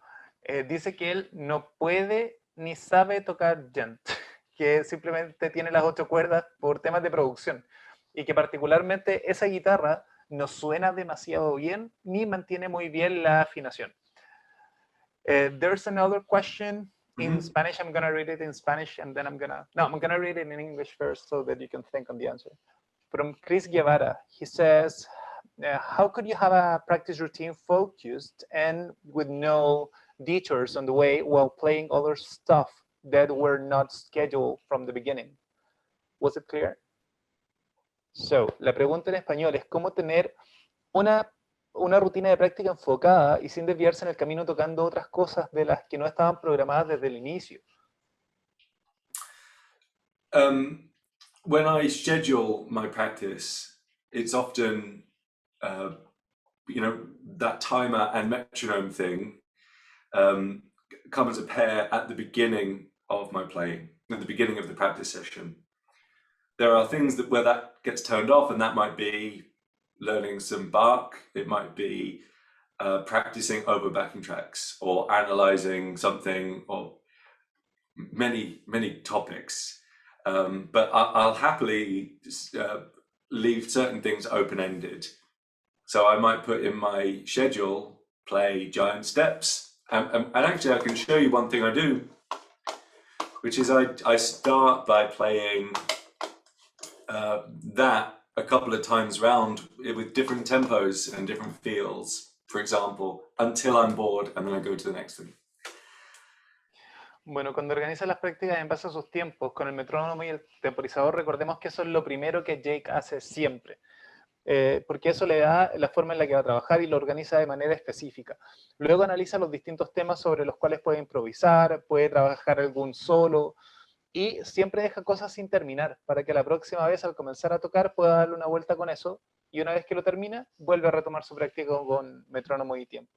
dice que él no puede ni sabe tocar gent, que simplemente tiene las 8 cuerdas por temas de producción y que particularmente esa guitarra no suena demasiado bien ni mantiene muy bien la afinación. There's another question in Spanish. I'm going to read it in Spanish and then I'm going to read it in English first so that you can think on the answer. From Chris Guevara, he says, how could you have a practice routine focused and with no detours on the way while playing other stuff that were not scheduled from the beginning? Was it clear? So, la pregunta en español es cómo tener una rutina de práctica enfocada y sin desviarse en el camino tocando otras cosas de las que no estaban programadas desde el inicio. When I schedule my practice, it's often, that timer and metronome thing come as a pair at the beginning of my playing, at the beginning of the practice session. There are things where that gets turned off, and that might be learning some Bach, it might be practicing over backing tracks or analyzing something, or many topics. But I'll happily leave certain things open-ended. So I might put in my schedule, play giant steps. And actually I can show you one thing I do, which is I start by playing that a couple of times round with different tempos and different feels, for example, until I'm bored, and then I go to the next thing. Bueno, cuando organiza las prácticas en base a sus tiempos, con el metrónomo y el temporizador, recordemos que eso es lo primero que Jake hace siempre, porque eso le da la forma en la que va a trabajar y lo organiza de manera específica. Luego analiza los distintos temas sobre los cuales puede improvisar, puede trabajar algún solo, y siempre deja cosas sin terminar, para que la próxima vez al comenzar a tocar pueda darle una vuelta con eso, y una vez que lo termina, vuelve a retomar su práctica con metrónomo y tiempo.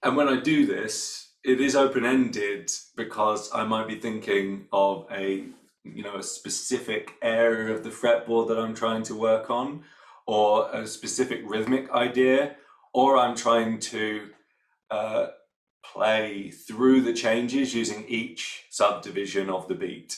And when I do this, it is open-ended because I might be thinking of a specific area of the fretboard that I'm trying to work on, or a specific rhythmic idea, or I'm trying to play through the changes using each subdivision of the beat.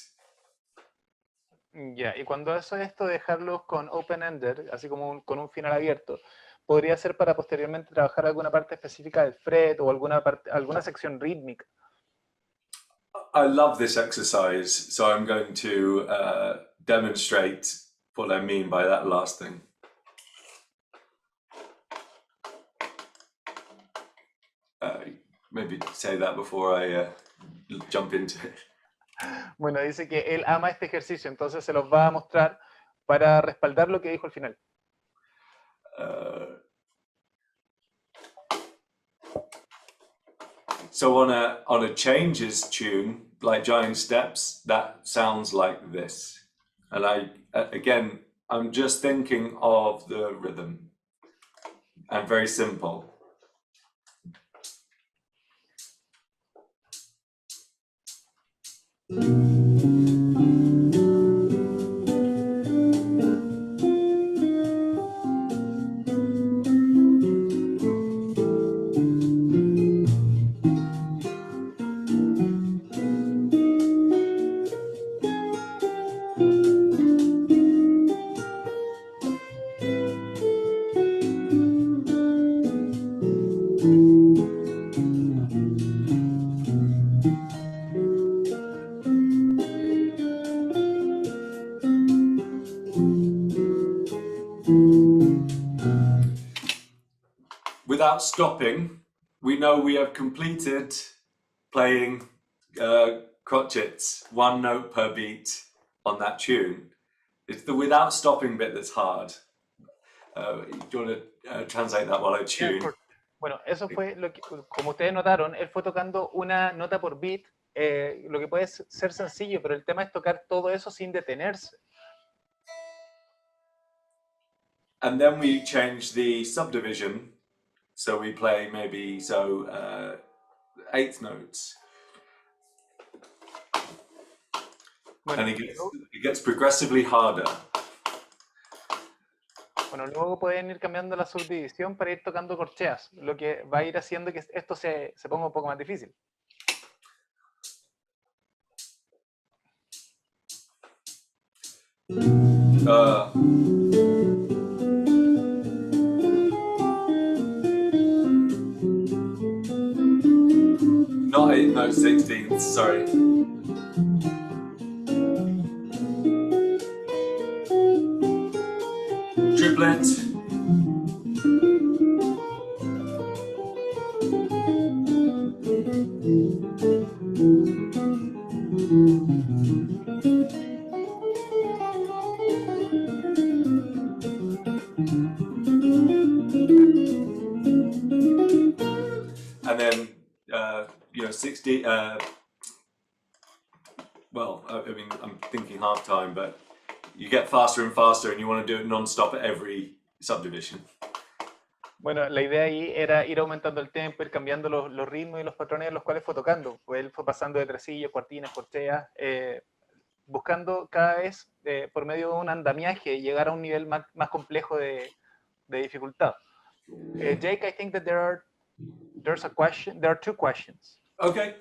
Ya, y cuando hace esto, dejarlos con open-ended, así como con un final abierto, podría ser para posteriormente trabajar alguna parte específica del fret o alguna sección rítmica. I love this exercise, so I'm going to demonstrate what I mean by that last thing. Maybe say that before I jump into it. Bueno, dice que él ama este ejercicio, entonces se los va a mostrar para respaldar lo que dijo al final. So on a changes tune, like giant steps, that sounds like this. And I'm just thinking of the rhythm. And very simple. without stopping, we know we have completed playing crotchets, one note per beat on that tune. It's the without stopping bit that's hard. Do you want to translate that while I Yeah, of tune? course. Bueno, eso fue lo que, como ustedes notaron, él fue tocando una nota por beat, lo que puede ser sencillo, pero el tema es tocar todo eso sin detenerse. And then we change the subdivision, so we play maybe eighth notes. Bueno, And it gets progressively harder. Bueno, luego pueden ir cambiando la subdivisión para ir tocando corcheas, lo que va a ir haciendo que esto se ponga un poco más difícil. Not 8 notes, 16th, sorry. Triplet. And then, 60, well, I mean, I'm thinking half time, but you get faster and faster and you want to do it non-stop at every subdivision. Bueno, la idea ahí era ir aumentando el tempo, ir cambiando los ritmos y los patrones en los cuales fue tocando. Pues él fue pasando de tresillos, cuartinas, corcheas, buscando cada vez, por medio de un andamiaje, llegar a un nivel más complejo de dificultad. Jake, I think that there are two questions. Okay.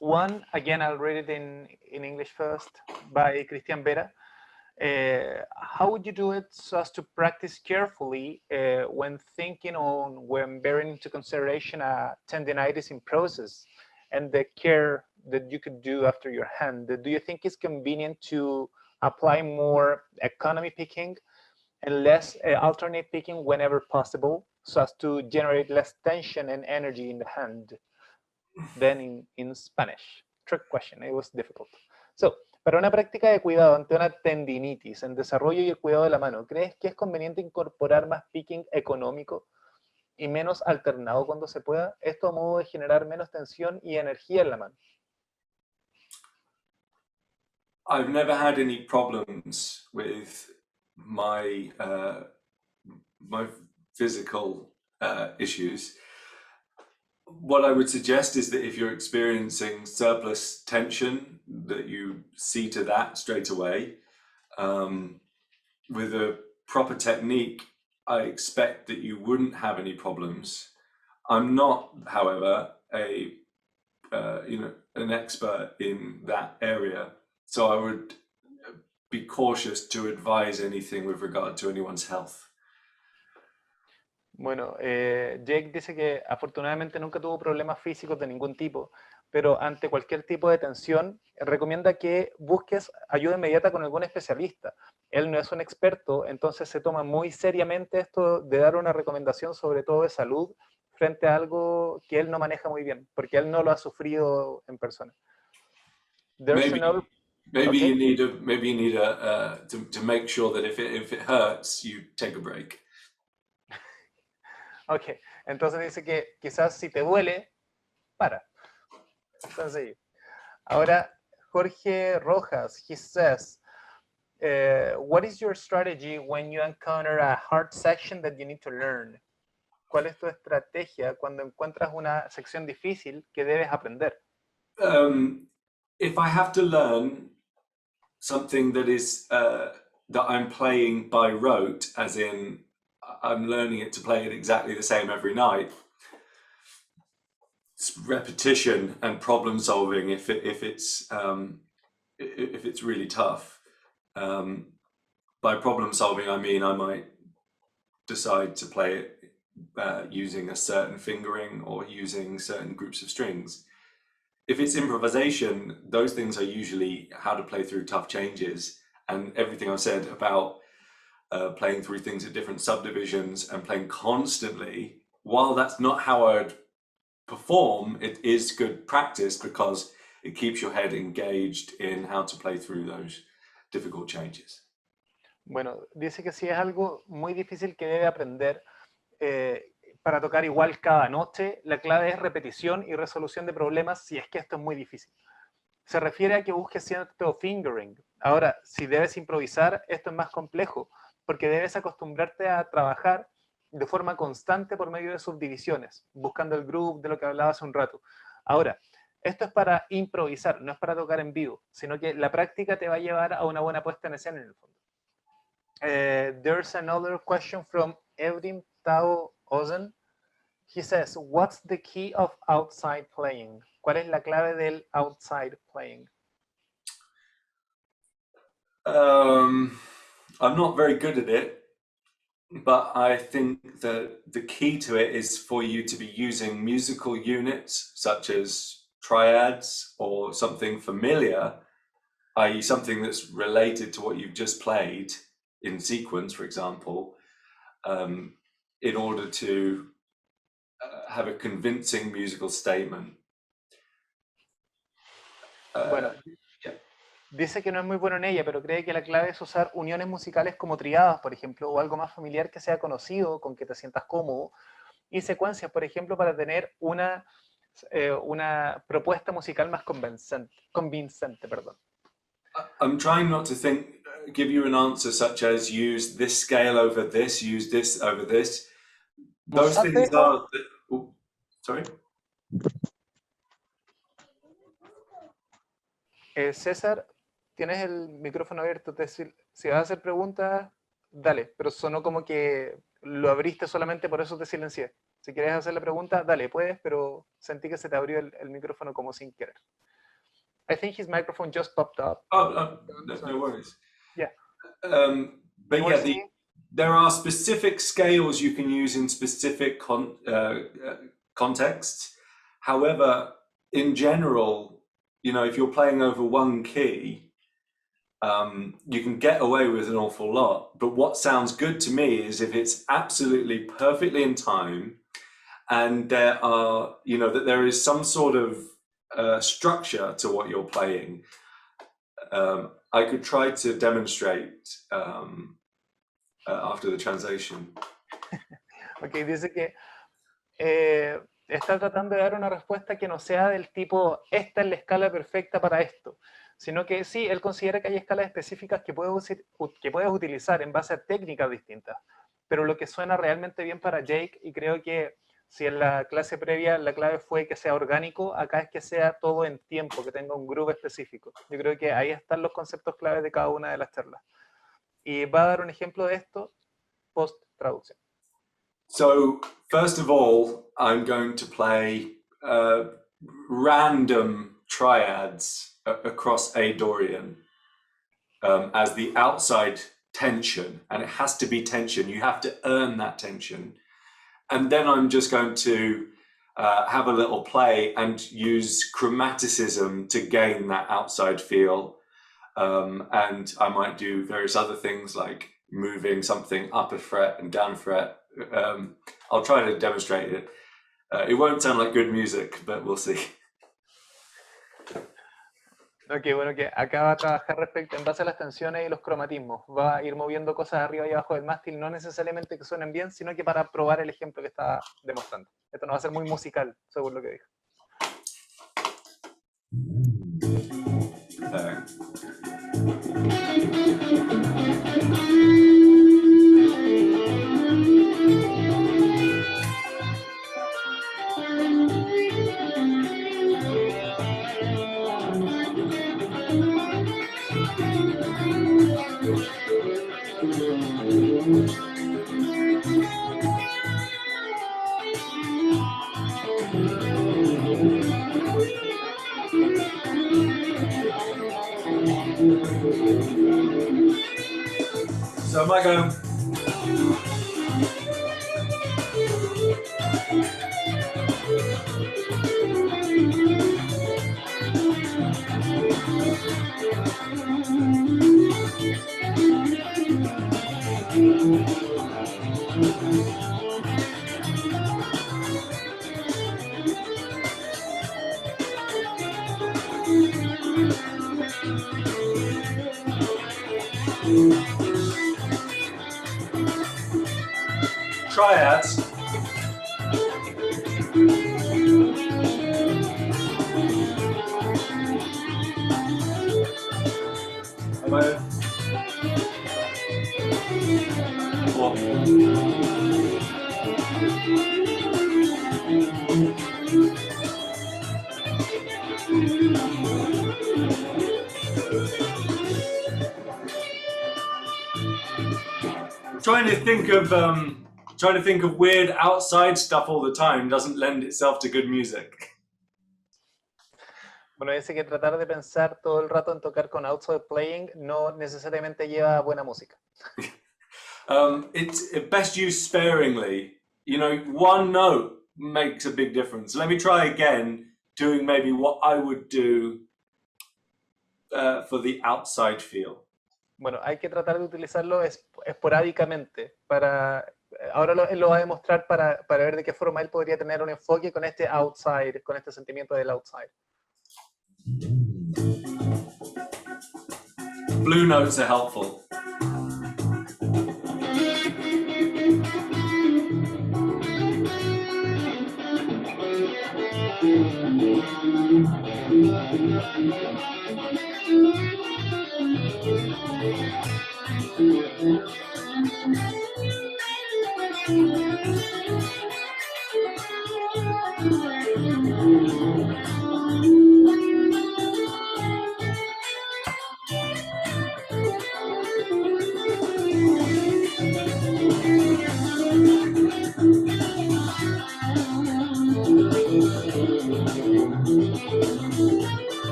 One, again, I'll read it in English first, by Christian Vera. How would you do it so as to practice carefully when thinking on, when bearing into consideration a tendinitis in process and the care that you could do after your hand? Do you think it's convenient to apply more economy picking and less alternate picking whenever possible, so as to generate less tension and energy in the hand than in Spanish? Trick question, it was difficult. So, para una práctica de cuidado ante una tendinitis en desarrollo y el cuidado de la mano, ¿crees que es conveniente incorporar más picking económico y menos alternado cuando se pueda? Esto a modo de generar menos tensión y energía en la mano. I've never had any problems with my my physical issues. What I would suggest is that if you're experiencing surplus tension, that you see to that straight away. With a proper technique, I expect that you wouldn't have any problems. I'm not, however, an expert in that area, so I would be cautious to advise anything with regard to anyone's health. Bueno, Jake dice que afortunadamente nunca tuvo problemas físicos de ningún tipo, pero ante cualquier tipo de tensión recomienda que busques ayuda inmediata con algún especialista. Él no es un experto, entonces se toma muy seriamente esto de dar una recomendación sobre todo de salud frente a algo que él no maneja muy bien, porque él no lo ha sufrido en persona. Maybe you need to make sure that if it hurts, you take a break. Ok, entonces dice que quizás si te duele, para. Entonces, ahora Jorge Rojas, he says, what is your strategy when you encounter a hard section that you need to learn? ¿Cuál es tu estrategia cuando encuentras una sección difícil que debes aprender? If I have to learn something that is that I'm playing by rote, as in I'm learning it to play it exactly the same every night, it's repetition and problem solving. If it's really tough, by problem solving I mean I might decide to play it using a certain fingering or using certain groups of strings. If it's improvisation, those things are usually how to play through tough changes, and everything I've said about playing through things at different subdivisions and playing constantly while that's not how I'd perform, it is good practice because it keeps your head engaged in how to play through those difficult changes. Bueno, dice que si es algo muy difícil que debe aprender para tocar igual cada noche, la clave es repetición y resolución de problemas si es que esto es muy difícil. Se refiere a que busques cierto fingering. Ahora, si debes improvisar, esto es más complejo, porque debes acostumbrarte a trabajar de forma constante por medio de subdivisiones, buscando el groove de lo que hablaba hace un rato. Ahora, esto es para improvisar, no es para tocar en vivo, sino que la práctica te va a llevar a una buena puesta en escena en el fondo. There's another question from Evrim Tao Ozen. He says, what's the key of outside playing? ¿Cuál es la clave del outside playing? I'm not very good at it, but I think that the key to it is for you to be using musical units such as triads or something familiar, i.e. something that's related to what you've just played in sequence, for example, in order to have a convincing musical statement. Bueno, dice que no es muy bueno en ella, pero cree que la clave es usar uniones musicales como triadas, por ejemplo, o algo más familiar que sea conocido, con que te sientas cómodo, y secuencias, por ejemplo, para tener una propuesta musical más convincente, perdón. I'm trying not to give you an answer such as use this scale over this, use this over this. Those things are... sorry? César, tienes el micrófono abierto. Si vas a hacer preguntas, dale, pero sonó como que lo abriste solamente, por eso te silencié. Si quieres hacer la pregunta, dale, puedes, pero sentí que se te abrió el micrófono como sin querer. I think his microphone just popped up. No worries. Yeah. But yeah, there are specific scales you can use in specific contexts. However, in general, you know, if you're playing over one key, you can get away with an awful lot. But what sounds good to me is if it's absolutely perfectly in time, and there are, you know, that there is some sort of structure to what you're playing. I could try to demonstrate after the translation. Ok, dice que está tratando de dar una respuesta que no sea del tipo, esta es la escala perfecta para esto, sino que sí, él considera que hay escalas específicas que puedes utilizar en base a técnicas distintas, pero lo que suena realmente bien para Jake, y creo que si en la clase previa la clave fue que sea orgánico, acá es que sea todo en tiempo, que tenga un groove específico. Yo creo que ahí están los conceptos claves de cada una de las charlas. Y va a dar un ejemplo de esto post-traducción. So, first of all, I'm going to play random triads across A Dorian as the outside tension, and it has to be tension. You have to earn that tension. And then I'm just going to have a little play and use chromaticism to gain that outside feel. And I might do various other things like moving something up a fret and down a fret. I'll try to demonstrate it. It won't sound like good music, but we'll see. Ok, bueno, que acá va a trabajar en base a las tensiones y los cromatismos. Va a ir moviendo cosas arriba y abajo del mástil, no necesariamente que suenen bien, sino que para probar el ejemplo que está demostrando. Esto no va a ser muy musical, según lo que dijo. So I might go. triads. Trying to think of weird outside stuff all the time doesn't lend itself to good music. Bueno, dice que tratar de pensar todo el rato en tocar con outside playing no necesariamente lleva a buena música. It's best used sparingly. You know, one note makes a big difference. Let me try again, doing maybe what I would do for the outside feel. Bueno, hay que tratar de utilizarlo esporádicamente para... Ahora él lo va a demostrar para ver de qué forma él podría tener un enfoque con este outside, con este sentimiento del outside. Blue notes are helpful.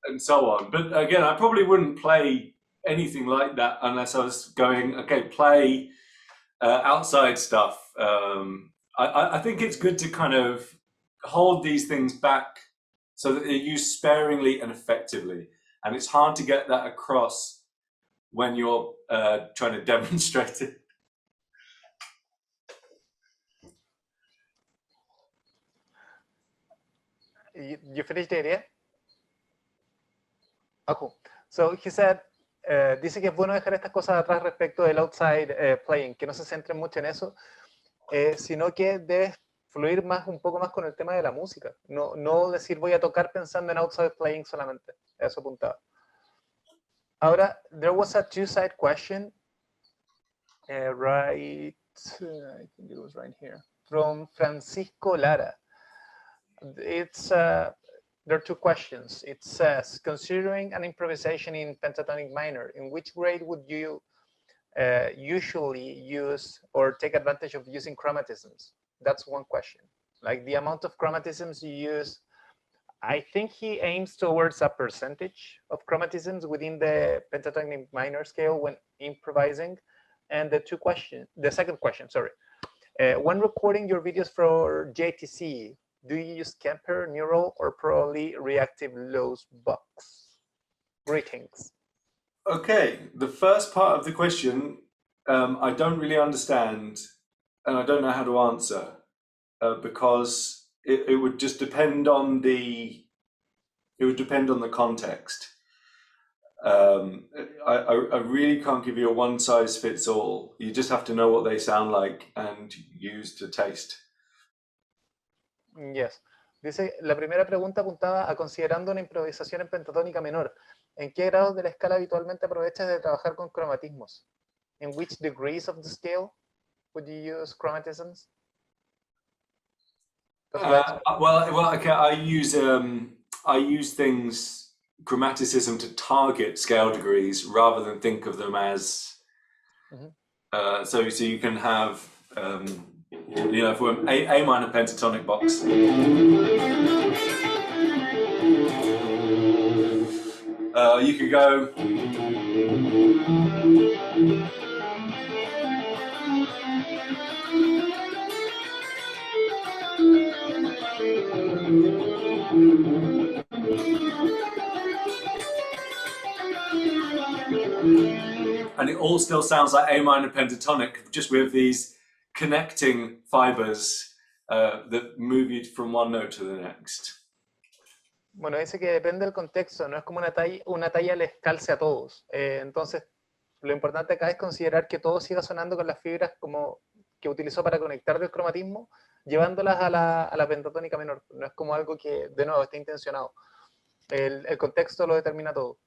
And so on. But again, I probably wouldn't play anything like that unless I was going, okay, play outside stuff. I think it's good to kind of hold these things back so that they're used sparingly and effectively. And it's hard to get that across when you're trying to demonstrate it. You finished the idea? Oh, cool. So he said, dice que es bueno dejar estas cosas atrás respecto del outside playing, que no se centren mucho en eso, sino que debes fluir un poco más con el tema de la música. No decir voy a tocar pensando en outside playing solamente. Eso apuntaba. Ahora, there was a two-side question, I think it was right here, from Francisco Lara. There are two questions. It says, considering an improvisation in pentatonic minor, in which grade would you usually use or take advantage of using chromatisms? That's one question. Like the amount of chromatisms you use, I think he aims towards a percentage of chromatisms within the pentatonic minor scale when improvising. And the second question, when recording your videos for JTC, do you use Kemper, neural, or probably reactive loss box? Greetings. Okay, the first part of the question, I don't really understand, and I don't know how to answer, because it would just depend on the context. I really can't give you a one size fits all. You just have to know what they sound like and use to taste. Yes. Dice, la primera pregunta apuntaba a considerando una improvisación en pentatónica menor. ¿En qué grados de la escala habitualmente aprovechas de trabajar con cromatismos? In which degrees of the scale would you use chromatisms? Well, okay. I use things chromaticism to target scale degrees rather than think of them as. So you can have. You know, for A minor pentatonic box. You could go. And it all still sounds like A minor pentatonic, just with these connecting fibers that move you from one note to the next. Bueno, dice que depende del contexto, no es como una talla les calce a todos. Entonces, lo importante acá es considerar que todo siga sonando con las fibras como que utilizó para conectar del cromatismo, llevándolas a la pentatónica menor. No es como algo que, de nuevo, esté intencionado. El contexto lo determina todo.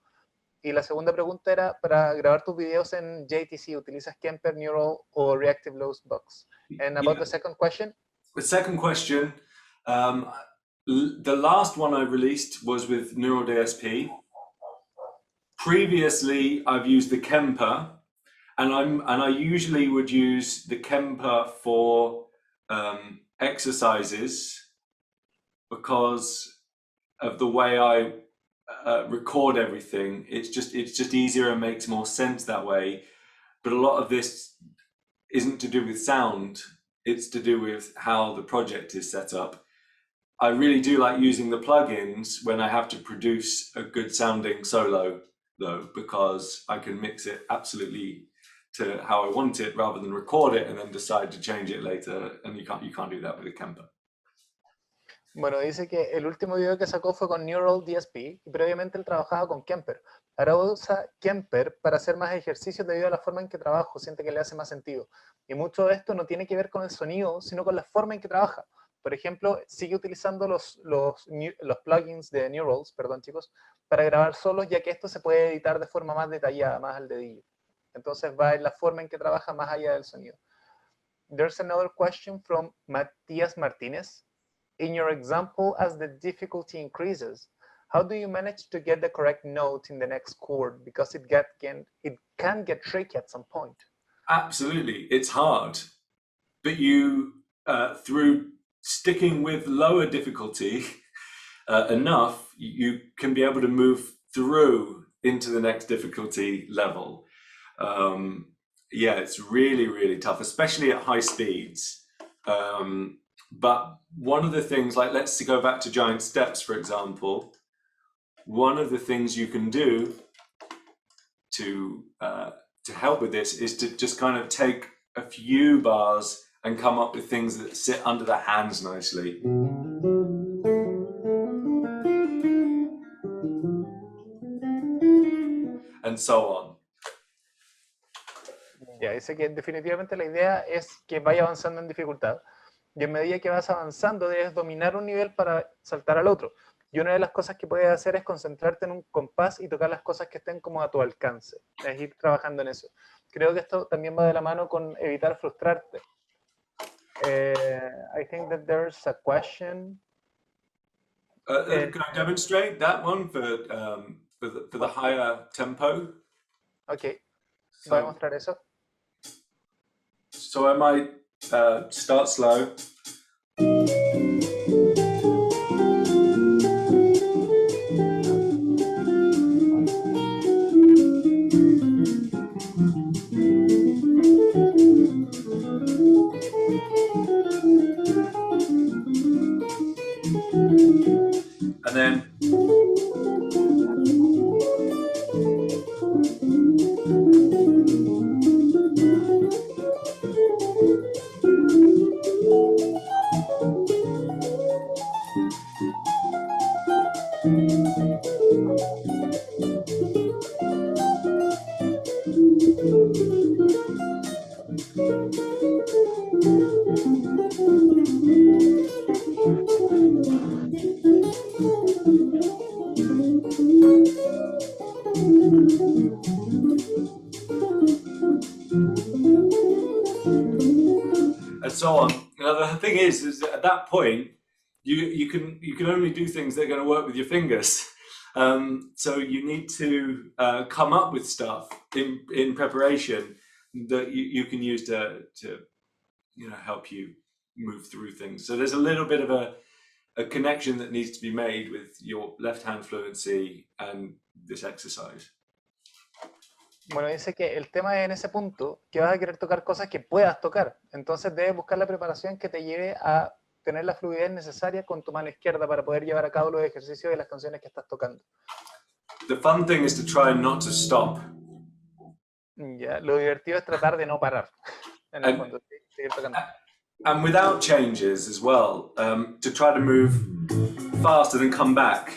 Y la segunda pregunta era, para grabar tus videos en JTC, ¿utilizas Kemper, Neural o Reactive Low Box? And about the second question? The second question, the last one I released was with Neural DSP. Previously, I've used the Kemper, and I usually would use the Kemper for exercises because of the way I record everything. It's just easier and makes more sense that way. But a lot of this isn't to do with sound, it's to do with how the project is set up. I really do like using the plugins when I have to produce a good sounding solo though, because I can mix it absolutely to how I want it rather than record it and then decide to change it later, and you can't do that with a Kemper. Bueno, dice que el último video que sacó fue con Neural DSP y previamente él trabajaba con Kemper. Ahora usa Kemper para hacer más ejercicios debido a la forma en que trabajo, siente que le hace más sentido. Y mucho de esto no tiene que ver con el sonido, sino con la forma en que trabaja. Por ejemplo, sigue utilizando los plugins de Neurals, perdón chicos, para grabar solos, ya que esto se puede editar de forma más detallada, más al dedillo. Entonces va en la forma en que trabaja más allá del sonido. There's another question from Matías Martínez. In your example, as the difficulty increases, how do you manage to get the correct note in the next chord? Because it can get tricky at some point. Absolutely, it's hard. But you, through sticking with lower difficulty enough, you can be able to move through into the next difficulty level. Yeah, it's really, really tough, especially at high speeds. But one of the things, like let's go back to giant steps, for example, one of the things you can do to help with this is to just kind of take a few bars and come up with things that sit under the hands nicely. And so on. Ya, dice que definitivamente la idea es que vaya avanzando en dificultad. Y en medida que vas avanzando, debes dominar un nivel para saltar al otro. Y una de las cosas que puedes hacer es concentrarte en un compás y tocar las cosas que estén como a tu alcance. Es ir trabajando en eso. Creo que esto también va de la mano con evitar frustrarte. I think that there's a question. Can I demonstrate that one for the higher tempo? Ok, voy a mostrar eso. So I might start slow. And then and so on. Now the thing is that at that point, you can only do things that are going to work with your fingers. So you need to come up with stuff in preparation that you can use to help you move through things. So there's a little bit of a connection that needs to be made with your left hand fluency and this exercise. Bueno, dice que el tema es en ese punto que vas a querer tocar cosas que puedas tocar. Entonces debes buscar la preparación que te lleve a tener la fluidez necesaria con tu mano izquierda para poder llevar a cabo los ejercicios de las canciones que estás tocando. The fun thing is to try not to stop Ya, lo divertido es tratar de no parar, en el And- fondo, seguir tocando. And without changes as well, to try to move faster than come back.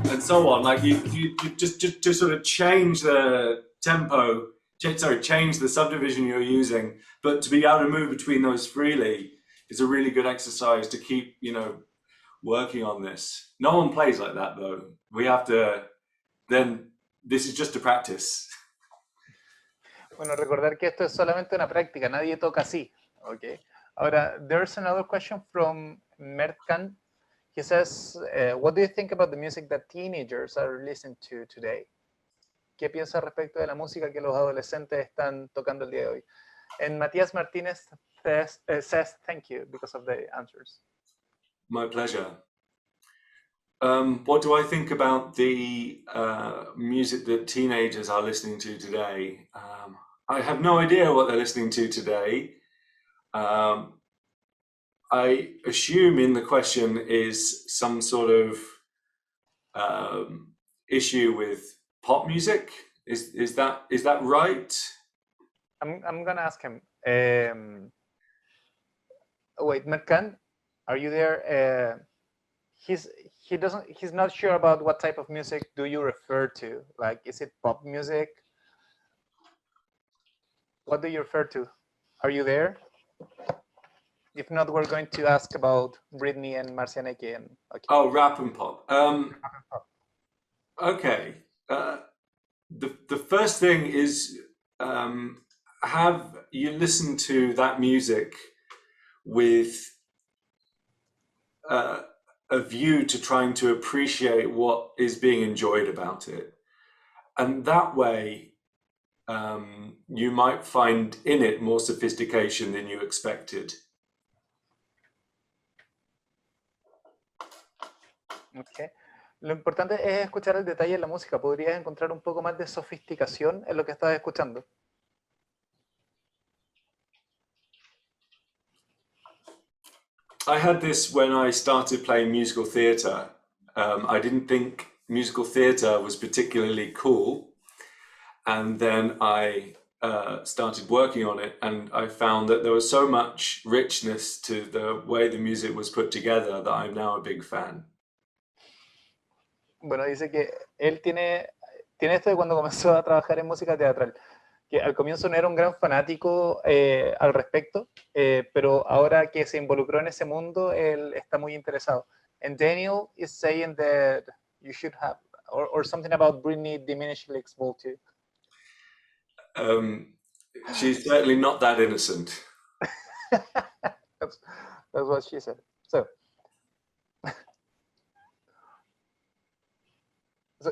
And so on, like you just sort of change the tempo, change the subdivision you're using, but to be able to move between those freely is a really good exercise to keep, working on this. No one plays like that though. We have to, then this is just a practice. Bueno, recordar que esto es solamente una práctica, nadie toca así, ¿ok? Ahora, there's another question from Mertkan. He says, what do you think about the music that teenagers are listening to today? ¿Qué piensa respecto de la música que los adolescentes están tocando el día de hoy? And Matías Martínez says thank you because of the answers. My pleasure. What do I think about the music that teenagers are listening to today? I have no idea what they're listening to today. I assume in the question is some sort of issue with pop music. Is that right? I'm gonna ask him. Wait, Merkan, are you there? He's not sure about what type of music do you refer to. Like, is it pop music? What do you refer to? Are you there? If not, we're going to ask about Britney and Marcianeke. And okay. Oh, rap and pop. Okay. The first thing is, have you listened to that music with a view to trying to appreciate what is being enjoyed about it? And that way, you might find in it more sophistication than you expected. Okay. Lo importante es escuchar el detalle de la música. Podrías encontrar un poco más de sofisticación en lo que estás escuchando. I had this when I started playing musical theatre. I didn't think musical theatre was particularly cool. And then I started working on it, and I found that there was so much richness to the way the music was put together that I'm now a big fan. Bueno, dice que él tiene esto de cuando comenzó a trabajar en música teatral, que al comienzo no era un gran fanático al respecto, pero ahora que se involucró en ese mundo, él está muy interesado. And Daniel is saying that you should have, or something about Britney diminishing exposure too. She's certainly not that innocent. That's what she said. So,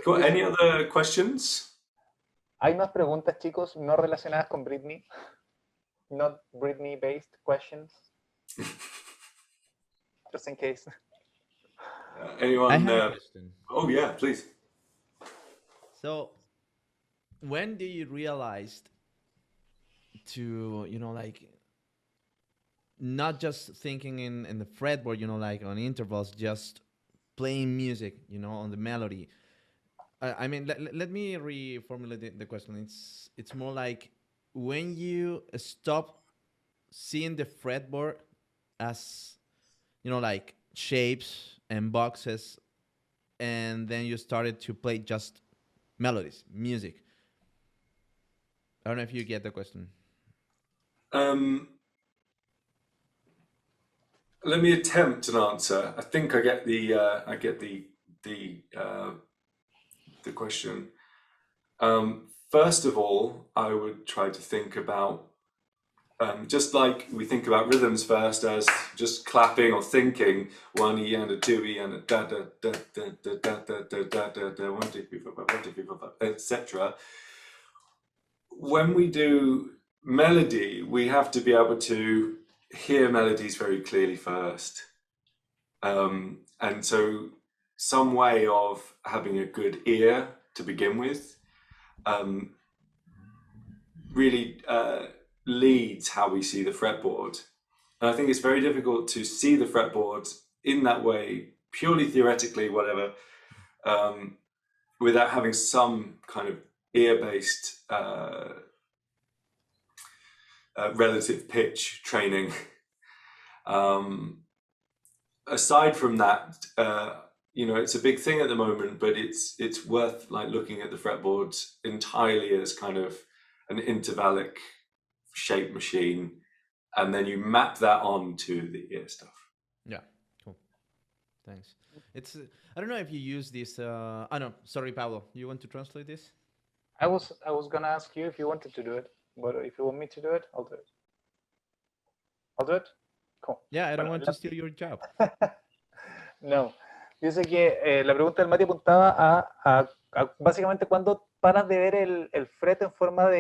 Cool. Any other questions? ¿hay más preguntas, chicos, no relacionadas con Britney? Not Britney-based questions? Just in case. Anyone? I have a question. Oh yeah, please. So, when do you realize to, like, not just thinking in the fretboard, like on intervals, just playing music, on the melody? I mean, let me reformulate the question. It's more like when you stop seeing the fretboard as, like shapes and boxes, and then you started to play just melodies, music. I don't know if you get the question. Let me attempt an answer. I think I get the question. First of all, I would try to think about just like we think about rhythms first as just clapping or thinking 1 E and a 2 E and a da da da da da da da da da da da 1 2 3 4 5 1 2 3 4 5 etc. When we do melody, we have to be able to hear melodies very clearly first, and so some way of having a good ear to begin with really leads how we see the fretboard. And I think it's very difficult to see the fretboard in that way, purely theoretically, whatever, without having some kind of ear-based relative pitch training. Aside from that, it's a big thing at the moment, but it's worth like looking at the fretboards entirely as kind of an intervallic shape machine, and then you map that onto the ear stuff. Yeah, cool. Thanks. It's I don't know if you use this. No, sorry, Pablo. You want to translate this? I was gonna ask you if you wanted to do it, but if you want me to do it, I'll do it. I'll do it. Cool. Yeah, I don't want to steal your job. No. Dice que la pregunta del Mati apuntaba a básicamente cuando paras de ver el fret en forma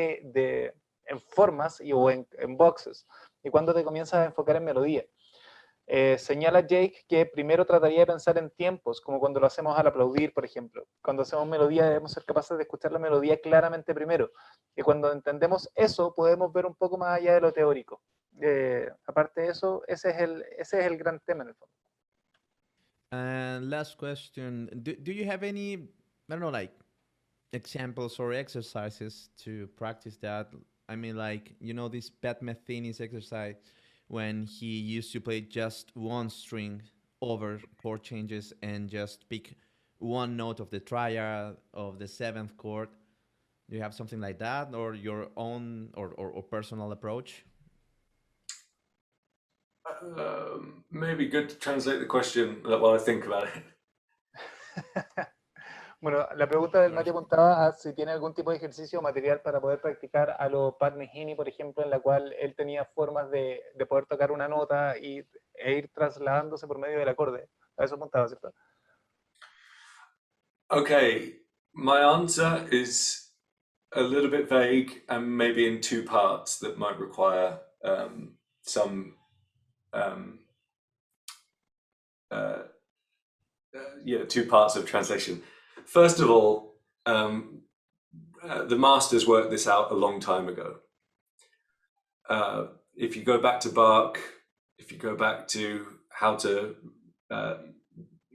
en formas o en boxes, y cuando te comienzas a enfocar en melodía. Señala Jake que primero trataría de pensar en tiempos, como cuando lo hacemos al aplaudir, por ejemplo. Cuando hacemos melodía debemos ser capaces de escuchar la melodía claramente primero, y cuando entendemos eso podemos ver un poco más allá de lo teórico. Aparte de eso, ese es el gran tema en el fondo. And last question, do you have any, I don't know, like examples or exercises to practice that? I mean, like, this Pat Metheny's exercise when he used to play just one string over chord changes and just pick one note of the triad of the 7th chord. Do you have something like that, or your own or personal approach? Maybe good to translate the question while I think about it. Bueno, la pregunta del Mati apuntaba a si tiene algún tipo de ejercicio o material para poder practicar a lo Pat Metheny, por ejemplo, en la cual él tenía formas de poder tocar una nota e ir trasladándose por medio del acorde. A eso apuntaba, ¿cierto? Okay, my answer is a little bit vague and maybe in two parts that might require some two parts of translation. First of all, the masters worked this out a long time ago. If you go back to Bach, if you go back to how to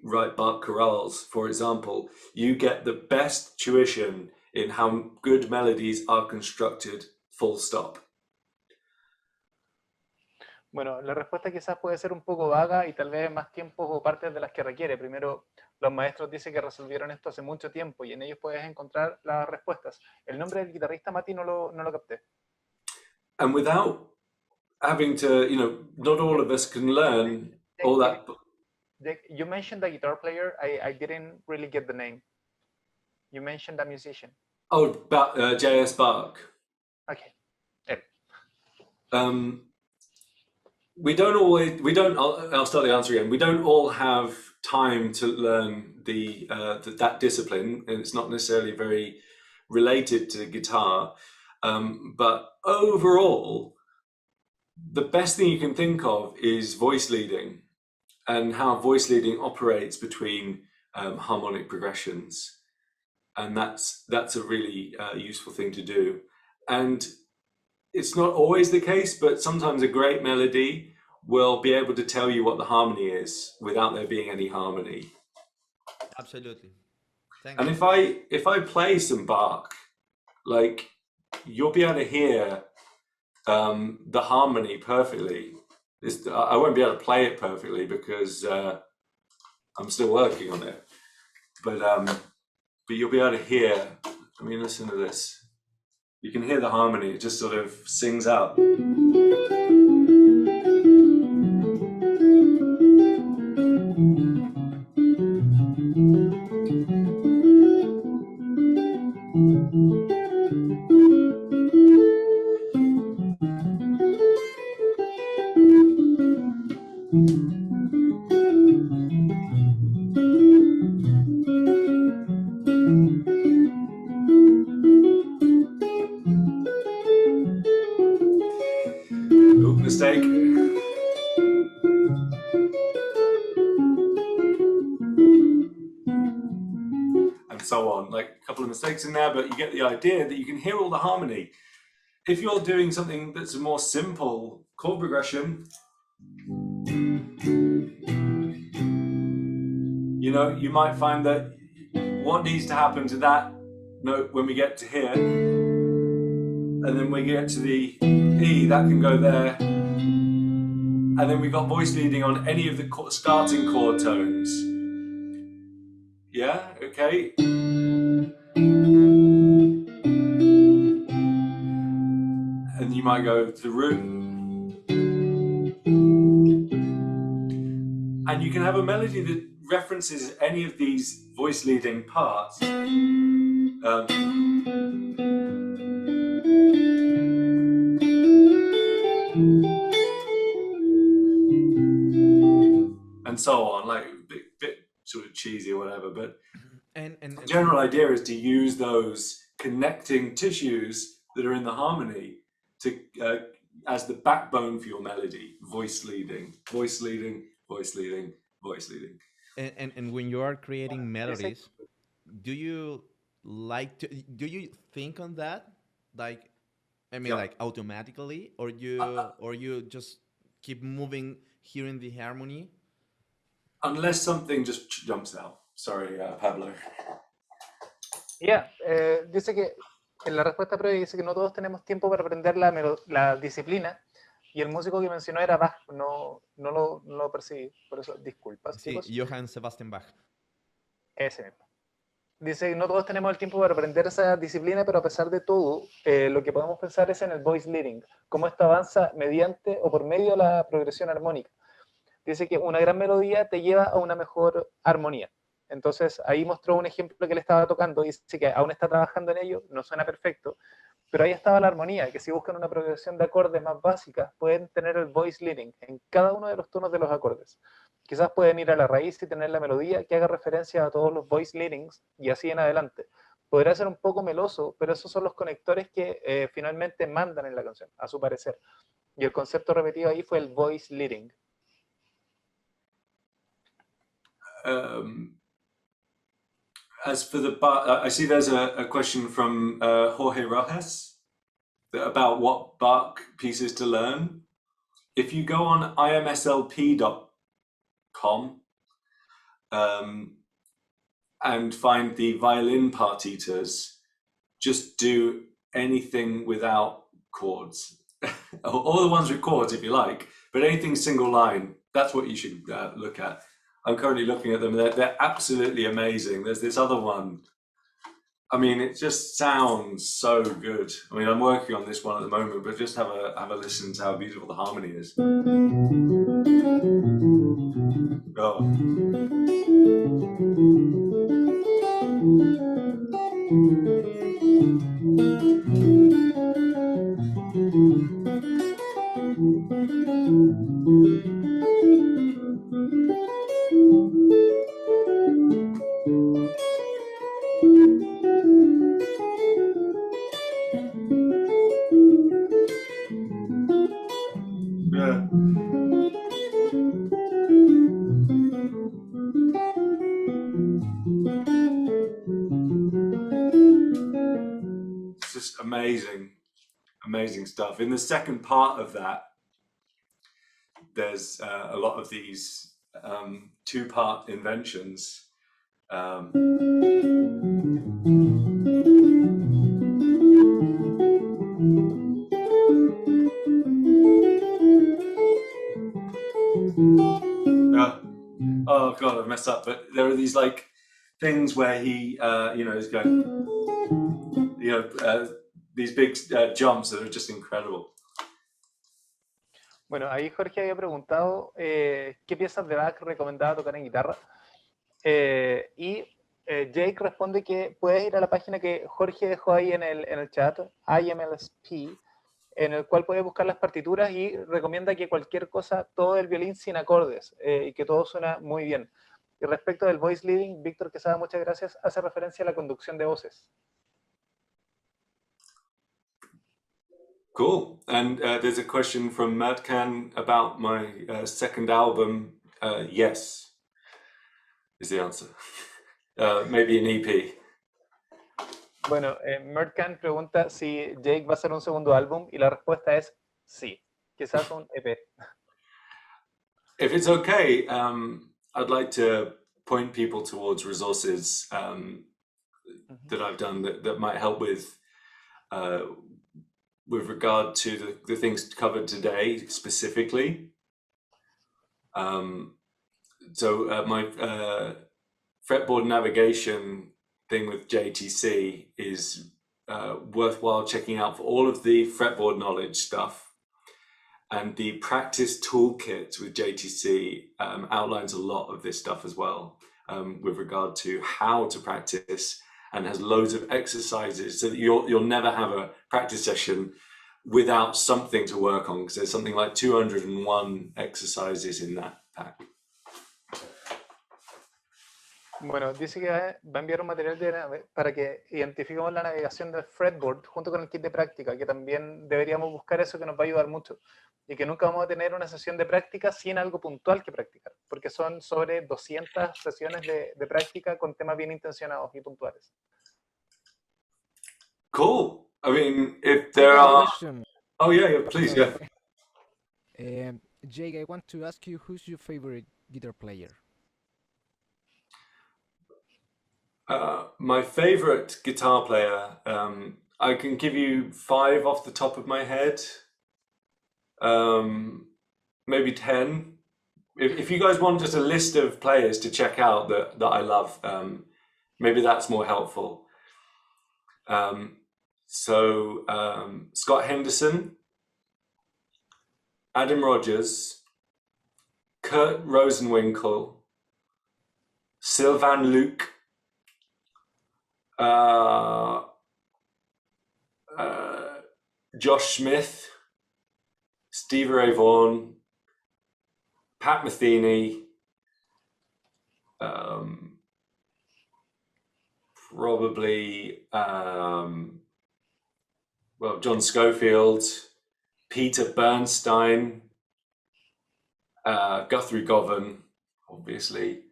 write Bach chorales, for example, you get the best tuition in how good melodies are constructed, full stop. Bueno, la respuesta quizás puede ser un poco vaga y tal vez más tiempos o partes de las que requiere. Primero, los maestros dicen que resolvieron esto hace mucho tiempo y en ellos puedes encontrar las respuestas. El nombre del guitarrista, Mati, no lo capté. And without having to, not all of us can learn all that. You mentioned the guitar player. I didn't really get the name. You mentioned a musician. Oh, J.S. Bach. Okay. I'll start the answer again. We don't all have time to learn that discipline, and it's not necessarily very related to guitar. But overall, the best thing you can think of is voice leading and how voice leading operates between harmonic progressions. And that's a really useful thing to do. And it's not always the case, but sometimes a great melody will be able to tell you what the harmony is without there being any harmony. Absolutely. Thank and you. if I play some Bach, like, you'll be able to hear the harmony perfectly. I won't be able to play it perfectly because I'm still working on it. But you'll be able to hear. I mean, listen to this. You can hear the harmony, it just sort of sings out. Oop, mistake. And so on, like a couple of mistakes in there, but you get the idea that you can hear all the harmony. If you're doing something that's a more simple chord progression, you know, you might find that what needs to happen to that note when we get to here, and then we get to the E, that can go there, and then we got voice leading on any of the starting chord tones. Yeah, okay. And you might go to the root. And you can have a melody that references any of these voice leading parts. And so on, like a bit sort of cheesy or whatever, but and the general idea is to use those connecting tissues that are in the harmony to as the backbone for your melody. Voice leading, voice leading, voice leading, voice leading. And when you are creating melodies, do you think on that, like, I mean, Yeah. like automatically, or you just keep moving, hearing the harmony? Unless something just jumps out. Sorry, Pablo. Yeah, dice que en la respuesta previa dice que no todos tenemos tiempo para aprender la disciplina, y el músico que mencionó era Bach, no lo percibí, por eso disculpas, Sí, chicos. Johann Sebastian Bach. Ese mismo. Dice que no todos tenemos el tiempo para aprender esa disciplina, pero a pesar de todo, lo que podemos pensar es en el voice leading, cómo esto avanza mediante o por medio de la progresión armónica. Dice que una gran melodía te lleva a una mejor armonía. Entonces ahí mostró un ejemplo que le estaba tocando, dice que aún está trabajando en ello, no suena perfecto, pero ahí estaba la armonía, que si buscan una progresión de acordes más básica, pueden tener el voice leading en cada uno de los tonos de los acordes. Quizás pueden ir a la raíz y tener la melodía que haga referencia a todos los voice leadings y así en adelante. Podrá ser un poco meloso, pero esos son los conectores que finalmente mandan en la canción, a su parecer. Y el concepto repetido ahí fue el voice leading. As for the Bach, I see there's a question from Jorge Rojas about what Bach pieces to learn. If you go on imslp.com and find the violin partitas, just do anything without chords. All the ones with chords if you like, but anything single line, that's what you should look at. I'm currently looking at them. They're absolutely amazing. There's this other one. I mean, it just sounds so good. I mean, I'm working on this one at the moment, but just have a listen to how beautiful the harmony is. Oh. Yeah. It's just amazing stuff. In the second part of that, there's a lot of these two-part inventions. Oh God, I've messed up. But there are these like things where he, is going, these big jumps that are just incredible. Bueno, ahí Jorge había preguntado qué piezas de Bach recomendaba tocar en guitarra. Jake responde que puedes ir a la página que Jorge dejó ahí en el chat, IMLSP, en el cual puedes buscar las partituras y recomienda que cualquier cosa, todo el violín sin acordes y que todo suena muy bien. Y respecto del voice leading, Víctor Quesada, muchas gracias, hace referencia a la conducción de voces. Cool. And there's a question from Madcan about my second album. Yes, is the answer. Maybe an EP. Bueno, Mertcan pregunta si Jake va a hacer un segundo álbum y la respuesta es sí, quizás un EP. If it's okay, I'd like to point people towards resources that I've done that might help with regard to the things covered today specifically. So my fretboard navigation thing with JTC is worthwhile checking out for all of the fretboard knowledge stuff. And the practice toolkit with JTC outlines a lot of this stuff as well with regard to how to practice, and has loads of exercises so that you'll never have a practice session without something to work on, because there's something like 201 exercises in that pack. Bueno, dice que va a enviar un material para que identifiquemos la navegación del fretboard junto con el kit de práctica, que también deberíamos buscar eso, que nos va a ayudar mucho. Y que nunca vamos a tener una sesión de práctica sin algo puntual que practicar, porque son sobre 200 sesiones de práctica con temas bien intencionados y puntuales. Cool. I mean, if there are... Question. Oh, yeah, please, yeah. Jake, I want to ask you, who's your favorite guitar player? My favorite guitar player, I can give you 5 off the top of my head. Maybe 10. If you guys want just a list of players to check out that I love, maybe that's more helpful. Scott Henderson, Adam Rogers, Kurt Rosenwinkel, Sylvain Luc, Josh Smith, Stevie Ray Vaughan, Pat Metheny, probably John Schofield, Peter Bernstein, Guthrie Govan, obviously,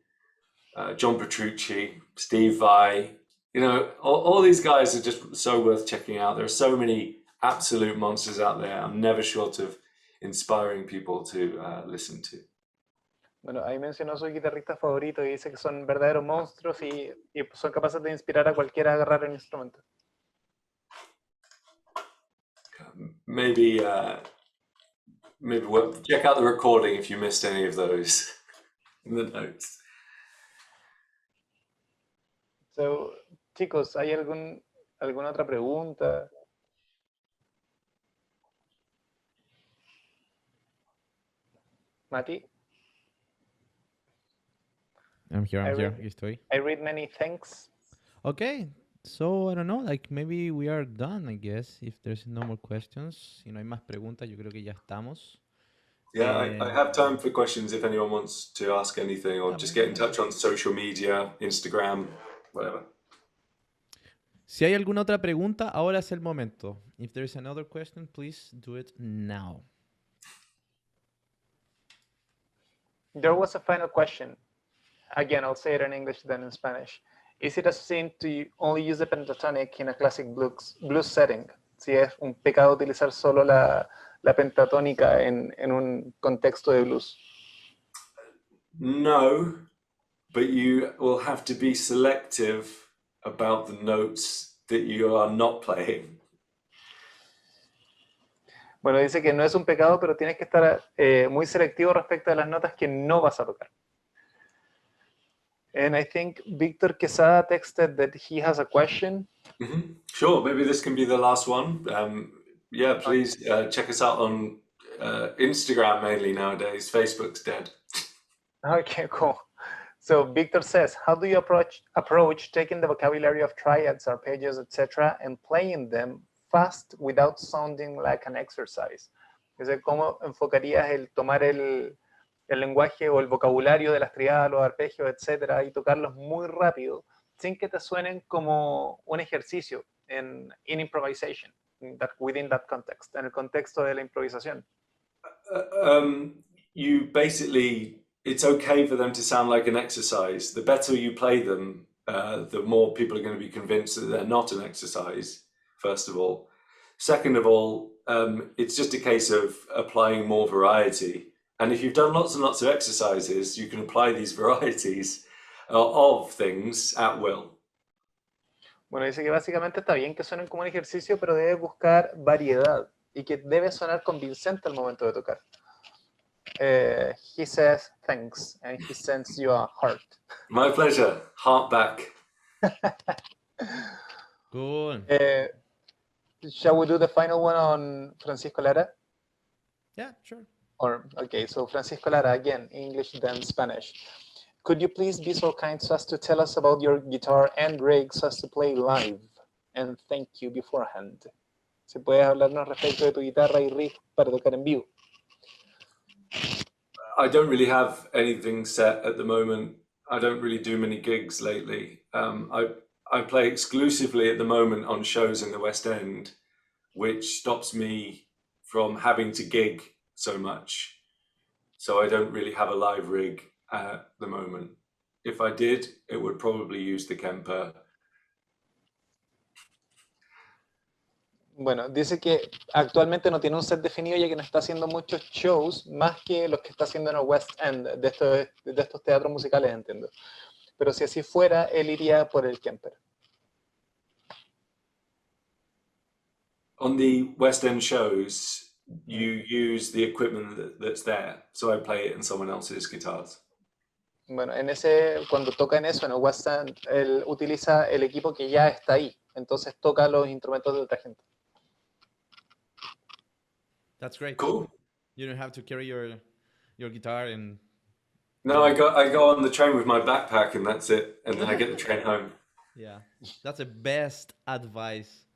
John Petrucci, Steve Vai. You know, all these guys are just so worth checking out. There are so many absolute monsters out there. I'm never short of inspiring people to listen to. Bueno, ahí mencionó su guitarrista favorito y dice que son verdaderos monstruos y son capaces de inspirar a cualquiera a agarrar el instrumento. Maybe check out the recording if you missed any of those in the notes. So, chicos, ¿hay alguna otra pregunta? Mati? I'm here, aquí estoy. I read many thanks. Okay, so I don't know, like maybe we are done, I guess, if there's no more questions. Si no hay más preguntas, yo creo que ya estamos. Yeah, I have time for questions if anyone wants to ask anything, or just get in touch on social media, Instagram, whatever. Si hay alguna otra pregunta, ahora es el momento. If there is another question, please do it now. There was a final question. Again, I'll say it in English then in Spanish. Is it a sin to only use the pentatonic in a classic blues setting? Si es un pecado utilizar solo la pentatónica en un contexto de blues. No, but you will have to be selective about the notes that you are not playing. Bueno, dice que no es un pecado, pero tienes que estar muy selectivo respecto a las notas que no vas a tocar. And I think Victor Quesada texted that he has a question. Sure, maybe this can be the last one. Yeah, please check us out on Instagram mainly nowadays. Facebook's dead. Okay, cool. So Victor says, how do you approach taking the vocabulary of triads, arpeggios, etc., and playing them fast without sounding like an exercise? ¿Cómo enfocarías el tomar el lenguaje o el vocabulario de las triadas, los arpegios, etcétera, y tocarlos muy rápido sin que te suenen como un ejercicio in improvisation, within that context, en el contexto de la improvisación? You basically, it's okay for them to sound like an exercise. The better you play them, the more people are going to be convinced that they're not an exercise, first of all. Second of all, it's just a case of applying more variety. And if you've done lots and lots of exercises, you can apply these varieties of things at will. Bueno, dice que básicamente está bien que suenen como un ejercicio, pero debe buscar variedad y que debe sonar convincente al momento de tocar. He says thanks, and he sends you a heart. My pleasure. Heart back. Cool. Shall we do the final one on Francisco Lara? Yeah, sure. Okay, so Francisco Lara, again, English then Spanish. Could you please be so kind as to tell us about your guitar and rigs as to play live? And thank you beforehand. ¿Se puede hablarnos respecto de tu guitarra y rig para tocar en vivo? I don't really have anything set at the moment. I don't really do many gigs lately. I play exclusively at the moment on shows in the West End, which stops me from having to gig so much. So I don't really have a live rig at the moment. If I did, it would probably use the Kemper. Bueno, dice que actualmente no tiene un set definido ya que no está haciendo muchos shows, más que los que está haciendo en el West End, de estos teatros musicales, entiendo. Pero si así fuera, él iría por el Kemper. On the West End shows, you use the equipment that's there. So I play it in someone else's guitars. Bueno, cuando toca en eso, en el West End, él utiliza el equipo que ya está ahí. Entonces toca los instrumentos de otra gente. That's great. Cool. You don't have to carry your guitar and. No, I go on the train with my backpack and that's it. And then I get the train home. Yeah, that's the best advice.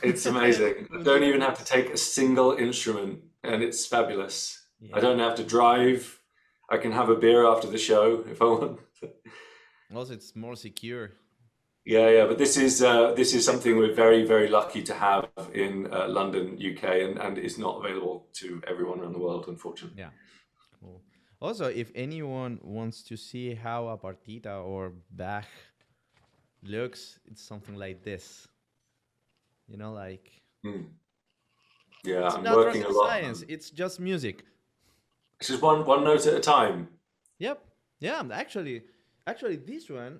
It's amazing. I don't even have to take a single instrument and it's fabulous. Yeah. I don't have to drive. I can have a beer after the show if I want. Also, it's more secure. Yeah, but this is something we're very, very lucky to have in London, UK, and it's not available to everyone around the world, unfortunately. Yeah, cool. Also, if anyone wants to see how a partita or Bach looks, it's something like this. You know, like. Yeah, it's I'm not working a lot. Science. It's just music. It's just one note at a time. Yep. Yeah. Actually, this one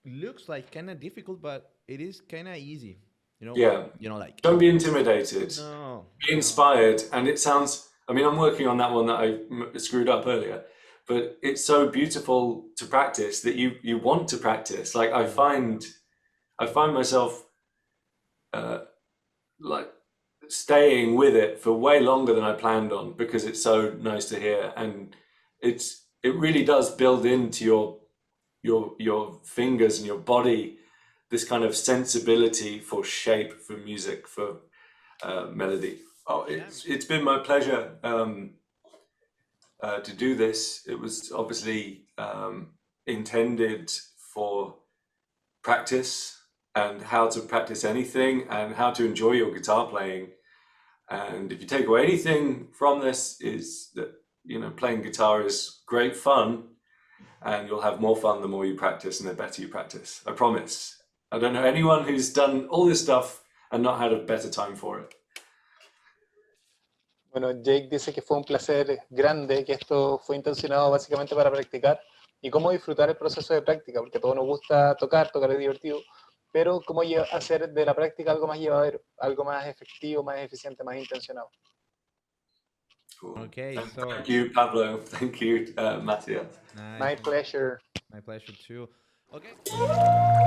looks like kind of difficult, but it is kind of easy. You know. Yeah. You know, like. Don't be intimidated. No. Be inspired, and it sounds. I mean, I'm working on that one that I screwed up earlier, but it's so beautiful to practice that you want to practice. Like I find myself like staying with it for way longer than I planned on because it's so nice to hear, and it really does build into your fingers and your body this kind of sensibility for shape, for music, for melody. Oh, it's been my pleasure to do this. It was obviously intended for practice and how to practice anything and how to enjoy your guitar playing. And if you take away anything from this, is that, you know, playing guitar is great fun and you'll have more fun the more you practice and the better you practice. I promise. I don't know anyone who's done all this stuff and not had a better time for it. Bueno, Jake dice que fue un placer grande, que esto fue intencionado básicamente para practicar y cómo disfrutar el proceso de práctica, porque a todos nos gusta tocar es divertido, pero cómo hacer de la práctica algo más llevadero, algo más efectivo, más eficiente, más intencionado. Cool. Okay, so thank you, Pablo. Thank you, Matthias. My pleasure. My pleasure too. Okay.